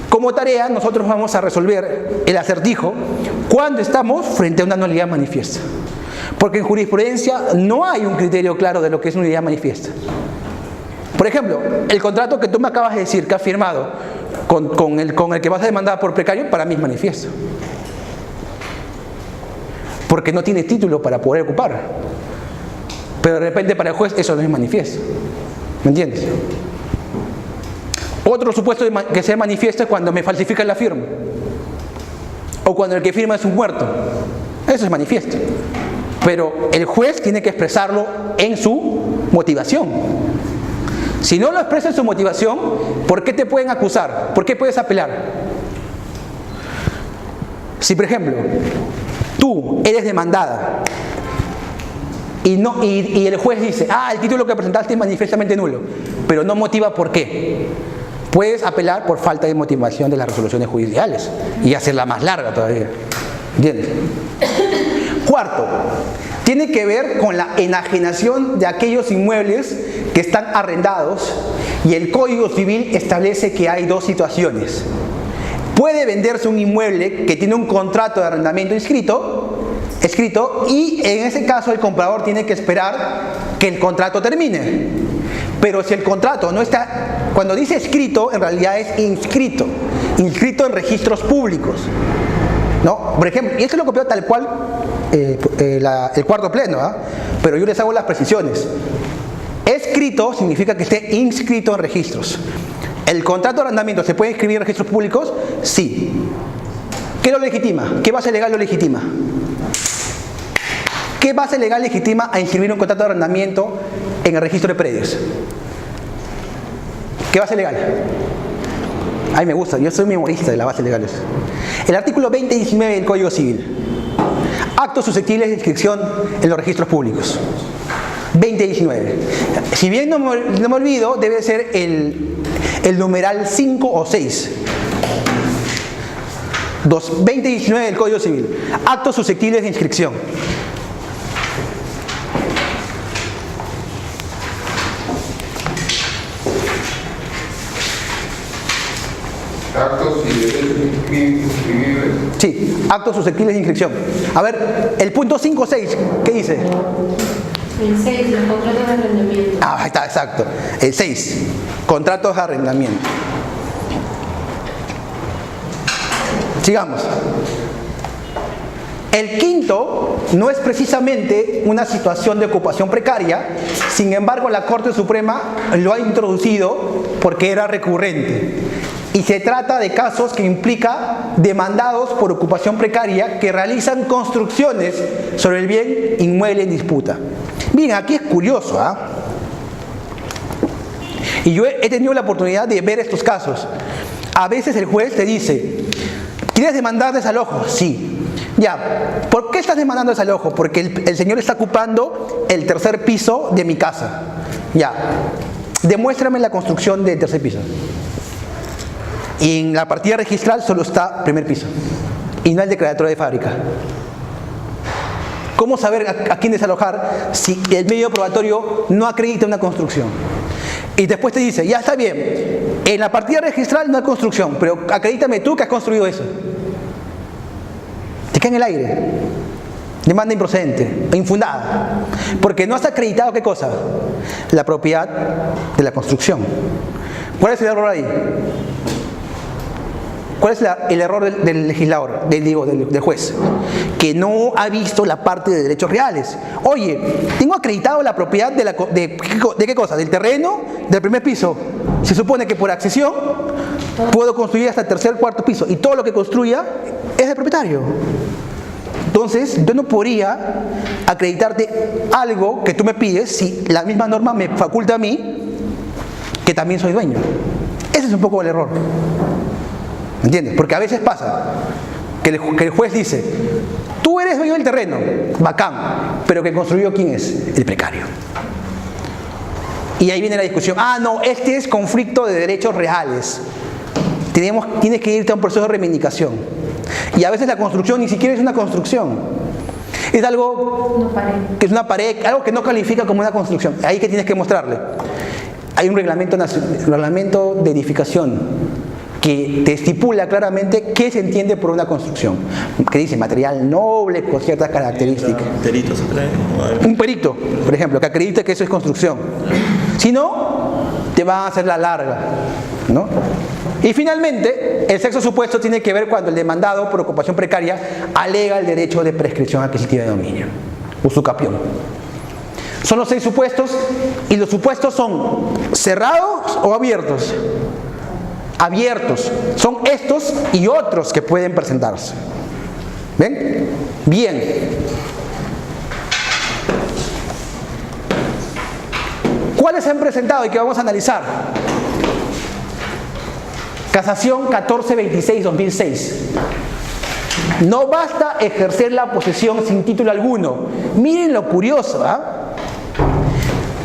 Como tarea, nosotros vamos a resolver el acertijo cuando estamos frente a una nulidad manifiesta. Porque en jurisprudencia no hay un criterio claro de lo que es nulidad manifiesta. Por ejemplo, el contrato que tú me acabas de decir que has firmado con el que vas a demandar por precario, para mí es manifiesto. Porque no tiene título para poder ocupar. Pero de repente para el juez eso no es manifiesto. ¿Me entiendes? Otro supuesto que sea manifiesto es cuando me falsifican la firma. O cuando el que firma es un muerto. Eso es manifiesto. Pero el juez tiene que expresarlo en su motivación. Si no lo expresa en su motivación, ¿por qué te pueden acusar? ¿Por qué puedes apelar? Si, por ejemplo, tú eres demandada y el juez dice, el título que presentaste es manifiestamente nulo, pero no motiva por qué, puedes apelar por falta de motivación de las resoluciones judiciales y hacerla más larga todavía. ¿Entiendes? Cuarto, tiene que ver con la enajenación de aquellos inmuebles que están arrendados, y el Código Civil establece que hay dos situaciones. Puede venderse un inmueble que tiene un contrato de arrendamiento escrito, y en ese caso el comprador tiene que esperar que el contrato termine. Pero si el contrato no está, cuando dice escrito, en realidad es inscrito en registros públicos, ¿no? Por ejemplo, y esto lo copió tal cual el cuarto pleno, pero yo les hago las precisiones. Escrito significa que esté inscrito en registros. ¿El contrato de arrendamiento se puede inscribir en registros públicos? Sí. ¿Qué lo legitima? ¿Qué base legal lo legitima? ¿Qué base legal legitima a inscribir un contrato de arrendamiento en el registro de predios? ¿Qué base legal? Ay, me gusta, yo soy memorista de las bases legales. El artículo 20 y 19 del Código Civil. Actos susceptibles de inscripción en los registros públicos. 20 y 19. Si bien no me olvido, debe ser el numeral 5 o 6. 20 y 19 del Código Civil. Actos susceptibles de inscripción. Actos y derechos inscribibles. Sí, actos susceptibles de inscripción. A ver, el punto 5.6, ¿qué dice? El 6, los contratos de arrendamiento. Ahí está, exacto. El 6, contratos de arrendamiento. Sigamos. El quinto no es precisamente una situación de ocupación precaria, sin embargo la Corte Suprema lo ha introducido porque era recurrente. Y se trata de casos que implica demandados por ocupación precaria que realizan construcciones sobre el bien inmueble en disputa. Bien, aquí es curioso, y yo he tenido la oportunidad de ver estos casos. A veces el juez te dice, ¿quieres demandar desalojo? Sí. Ya, ¿por qué estás demandando desalojo? Porque el señor está ocupando el tercer piso de mi casa. Ya, demuéstrame la construcción del tercer piso. Y en la partida registral solo está primer piso y no el declaratorio de fábrica. ¿Cómo saber a quién desalojar si el medio probatorio no acredita una construcción? Y después te dice, ya está bien, en la partida registral no hay construcción, pero acredítame tú que has construido eso. Te queda en el aire. Demanda improcedente, infundada. Porque no has acreditado, ¿qué cosa? La propiedad de la construcción. ¿Cuál es el error ahí? ¿Cuál es el error del legislador, del juez? Que no ha visto la parte de derechos reales. Oye, tengo acreditado la propiedad de ¿qué cosa? Del terreno, del primer piso. Se supone que por accesión puedo construir hasta el tercer, cuarto piso. Y todo lo que construya es del propietario. Entonces, yo no podría acreditarte algo que tú me pides si la misma norma me faculta a mí que también soy dueño. Ese es un poco el error. ¿Me entiendes? Porque a veces pasa que el juez dice, tú eres dueño del terreno, bacán, pero que construyó, ¿quién es? El precario. Y ahí viene la discusión, no, este es conflicto de derechos reales. Tienes que irte a un proceso de reivindicación. Y a veces la construcción ni siquiera es una construcción. Es algo que es una pared, algo que no califica como una construcción. Ahí que tienes que mostrarle. Hay un reglamento de edificación que te estipula claramente qué se entiende por una construcción, que dice material noble con ciertas características. ¿Perito se trae? Un perito, por ejemplo, que acredite que eso es construcción. Si no, te van a hacer la larga, ¿no? Y finalmente, el sexto supuesto tiene que ver cuando el demandado por ocupación precaria alega el derecho de prescripción adquisitiva de dominio, usucapión. Son los 6 supuestos y los supuestos son cerrados o abiertos. Abiertos. Son estos y otros que pueden presentarse. ¿Ven? Bien. ¿Cuáles se han presentado y que vamos a analizar? Casación 1426-2006. No basta ejercer la posesión sin título alguno. Miren lo curioso, ¿ah?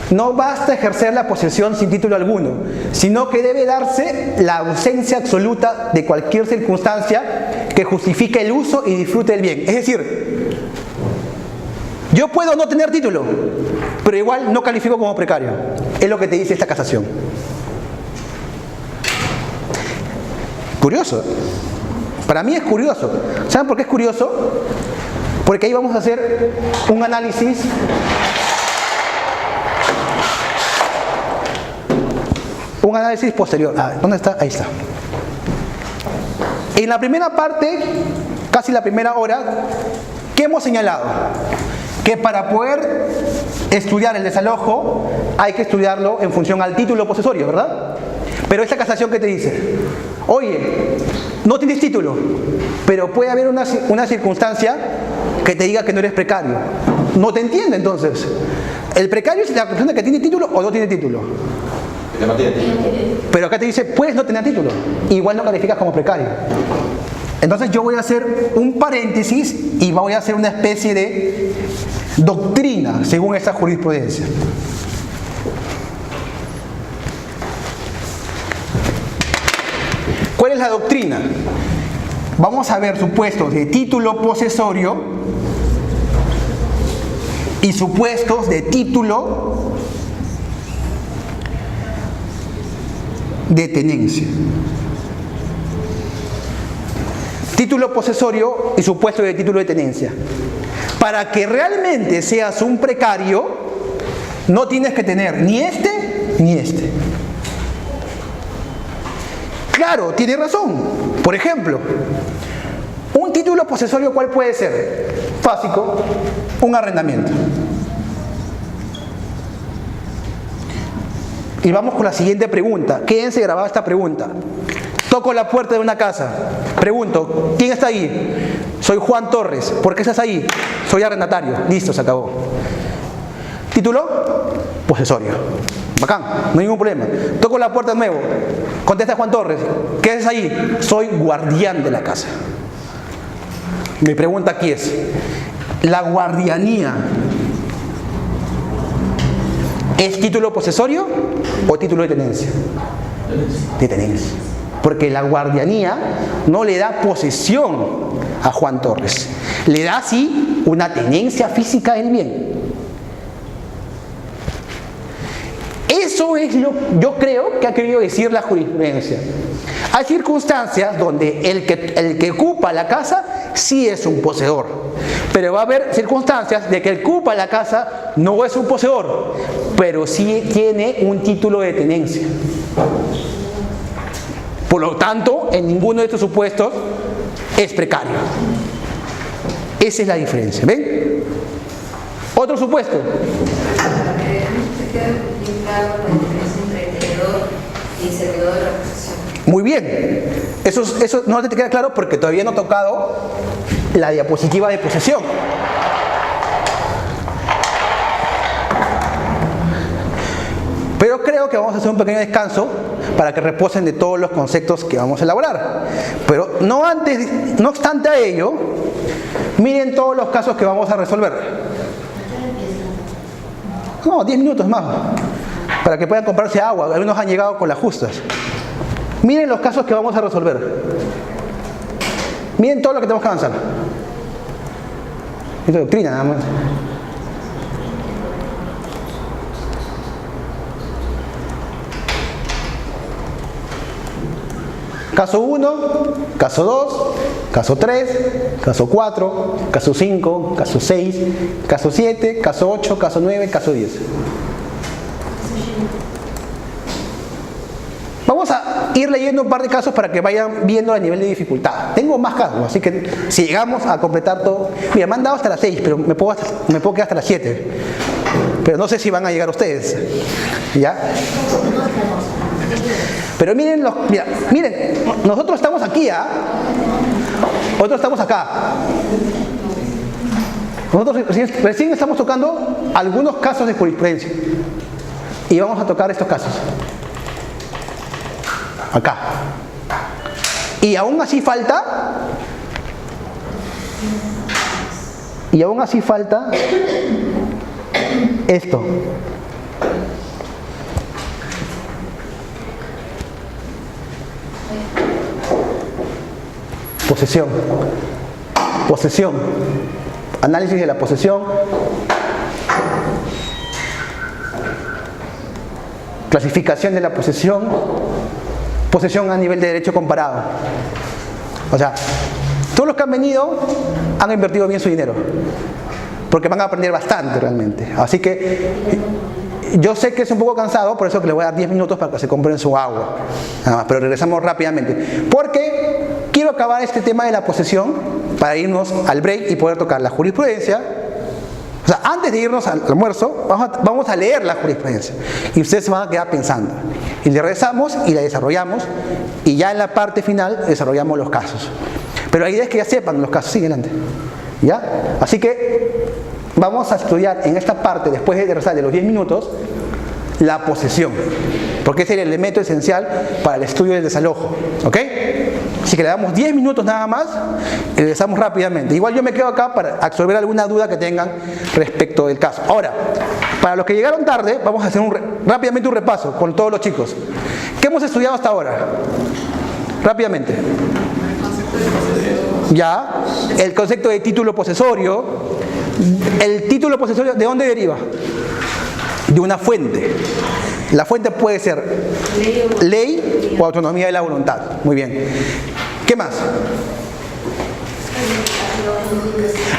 No basta ejercer la posesión sin título alguno, sino que debe darse la ausencia absoluta de cualquier circunstancia que justifique el uso y disfrute del bien. Es decir, yo puedo no tener título, pero igual no califico como precario. Es lo que te dice esta casación. Curioso. Para mí es curioso. ¿Saben por qué es curioso? Porque ahí vamos a hacer un análisis posterior. ¿Dónde está? Ahí está. En la primera parte, casi la primera hora, ¿qué hemos señalado? Que para poder estudiar el desalojo hay que estudiarlo en función al título posesorio, ¿verdad? Pero esta casación, ¿qué te dice? Oye, no tienes título, pero puede haber una circunstancia que te diga que no eres precario. No te entiende entonces. El precario es la persona que tiene título o no tiene título. Que no tiene título. Pero acá te dice, puedes no tener título, igual no calificas como precario. Entonces yo voy a hacer un paréntesis y voy a hacer una especie de doctrina según esta jurisprudencia. ¿Cuál es la doctrina? Vamos a ver supuestos de título posesorio y supuestos de título de tenencia. Título posesorio y supuesto de título de tenencia. Para que realmente seas un precario, no tienes que tener ni este ni este. Claro, tiene razón. Por ejemplo, un título posesorio, ¿cuál puede ser? Básico, un arrendamiento. Y vamos con la siguiente pregunta. Quédense grabada esta pregunta. Toco la puerta de una casa. Pregunto, ¿quién está ahí? Soy Juan Torres. ¿Por qué estás ahí? Soy arrendatario. Listo, se acabó. ¿Título? Posesorio. Bacán, no hay ningún problema. Toco la puerta de nuevo. Contesta Juan Torres. ¿Qué haces ahí? Soy guardián de la casa. Mi pregunta aquí es, ¿la guardianía es título posesorio o título de tenencia? De tenencia. Porque la guardianía no le da posesión a Juan Torres. Le da, sí, una tenencia física del bien. Eso es lo que yo creo que ha querido decir la jurisprudencia. Hay circunstancias donde el que ocupa la casa sí es un poseedor, pero va a haber circunstancias de que el que ocupa la casa no es un poseedor, pero sí tiene un título de tenencia. Por lo tanto, en ninguno de estos supuestos es precario. Esa es la diferencia. ¿Ven? Otro supuesto. Claro, la diferencia entre tenedor y servidor de la posesión. Muy bien. Eso no te queda claro porque todavía no he tocado la diapositiva de posesión. Pero creo que vamos a hacer un pequeño descanso para que reposen de todos los conceptos que vamos a elaborar. Pero no obstante a ello, miren todos los casos que vamos a resolver. No, 10 minutos más, para que puedan comprarse agua. Algunos han llegado con las justas. Miren los casos que vamos a resolver. Miren todo lo que tenemos que avanzar. Esto es doctrina nada más. Caso 1, caso 2, caso 3, caso 4, caso 5, caso 6, caso 7, caso 8, caso 9, caso 10. Vamos a ir leyendo un par de casos para que vayan viendo el nivel de dificultad. Tengo más casos, así que si llegamos a completar todo... Mira, me han dado hasta las 6, pero me puedo quedar hasta las 7. Pero no sé si van a llegar ustedes. ¿Ya? Pero miren, miren, nosotros estamos aquí, ¿ah? Nosotros estamos acá. Nosotros recién estamos tocando algunos casos de jurisprudencia. Y vamos a tocar estos casos. Acá. Y aún así falta. Y aún así falta esto. Posesión. Posesión. Análisis de la posesión. Clasificación de la posesión. Posesión a nivel de derecho comparado. O sea, todos los que han venido han invertido bien su dinero. Porque van a aprender bastante realmente. Así que yo sé que es un poco cansado, por eso que les voy a dar 10 minutos para que se compren su agua. Nada más, pero regresamos rápidamente. Porque quiero acabar este tema de la posesión para irnos al break y poder tocar la jurisprudencia. O sea, antes de irnos al almuerzo, vamos a leer la jurisprudencia. Y ustedes se van a quedar pensando. Y le regresamos y la desarrollamos. Y ya en la parte final desarrollamos los casos. Pero la idea es que ya sepan los casos. Sigue adelante. ¿Ya? Así que vamos a estudiar en esta parte, después de regresar de los 10 minutos, la posesión. Porque es el elemento esencial para el estudio del desalojo. ¿Ok? Así que le damos 10 minutos nada más y regresamos rápidamente. Igual yo me quedo acá para absorber alguna duda que tengan respecto del caso. Ahora, para los que llegaron tarde, vamos a hacer rápidamente un repaso con todos los chicos. ¿Qué hemos estudiado hasta ahora? Rápidamente. Ya, el concepto de título posesorio. El título posesorio, ¿de dónde deriva? De una fuente. La fuente puede ser ley o autonomía de la voluntad. Muy bien. ¿Qué más?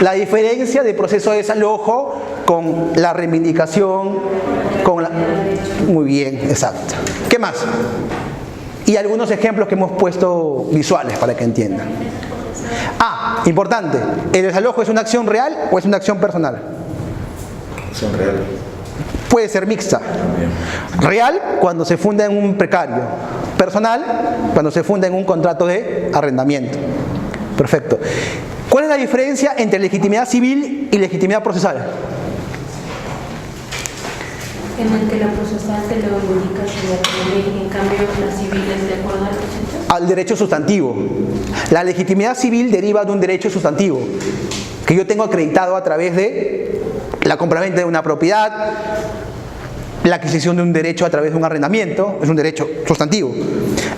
La diferencia del proceso de desalojo con la reivindicación, Muy bien, exacto. ¿Qué más? Y algunos ejemplos que hemos puesto visuales para que entiendan. Ah, importante. ¿El desalojo es una acción real o es una acción personal? Acción real. Puede ser mixta. Real cuando se funda en un precario. Personal cuando se funda en un contrato de arrendamiento. Perfecto. ¿Cuál es la diferencia entre legitimidad civil y legitimidad procesal? En el que la procesal te lo indica la ley, en cambio la civil es de acuerdo a los hechos. Al derecho sustantivo. La legitimidad civil deriva de un derecho sustantivo que yo tengo acreditado a través de la compraventa de una propiedad, la adquisición de un derecho a través de un arrendamiento, es un derecho sustantivo.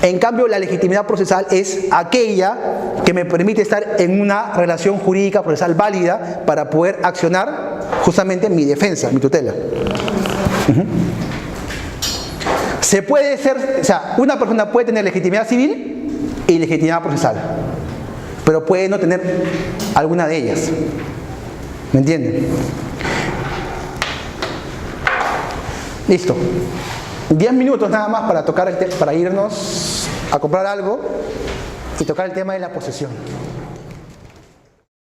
En cambio, la legitimidad procesal es aquella que me permite estar en una relación jurídica procesal válida para poder accionar justamente mi defensa, mi tutela. Se puede ser, o sea, una persona puede tener legitimidad civil y legitimidad procesal, pero puede no tener alguna de ellas. ¿Me entienden? Listo. 10 minutos nada más para tocar para irnos a comprar algo y tocar el tema de la posesión.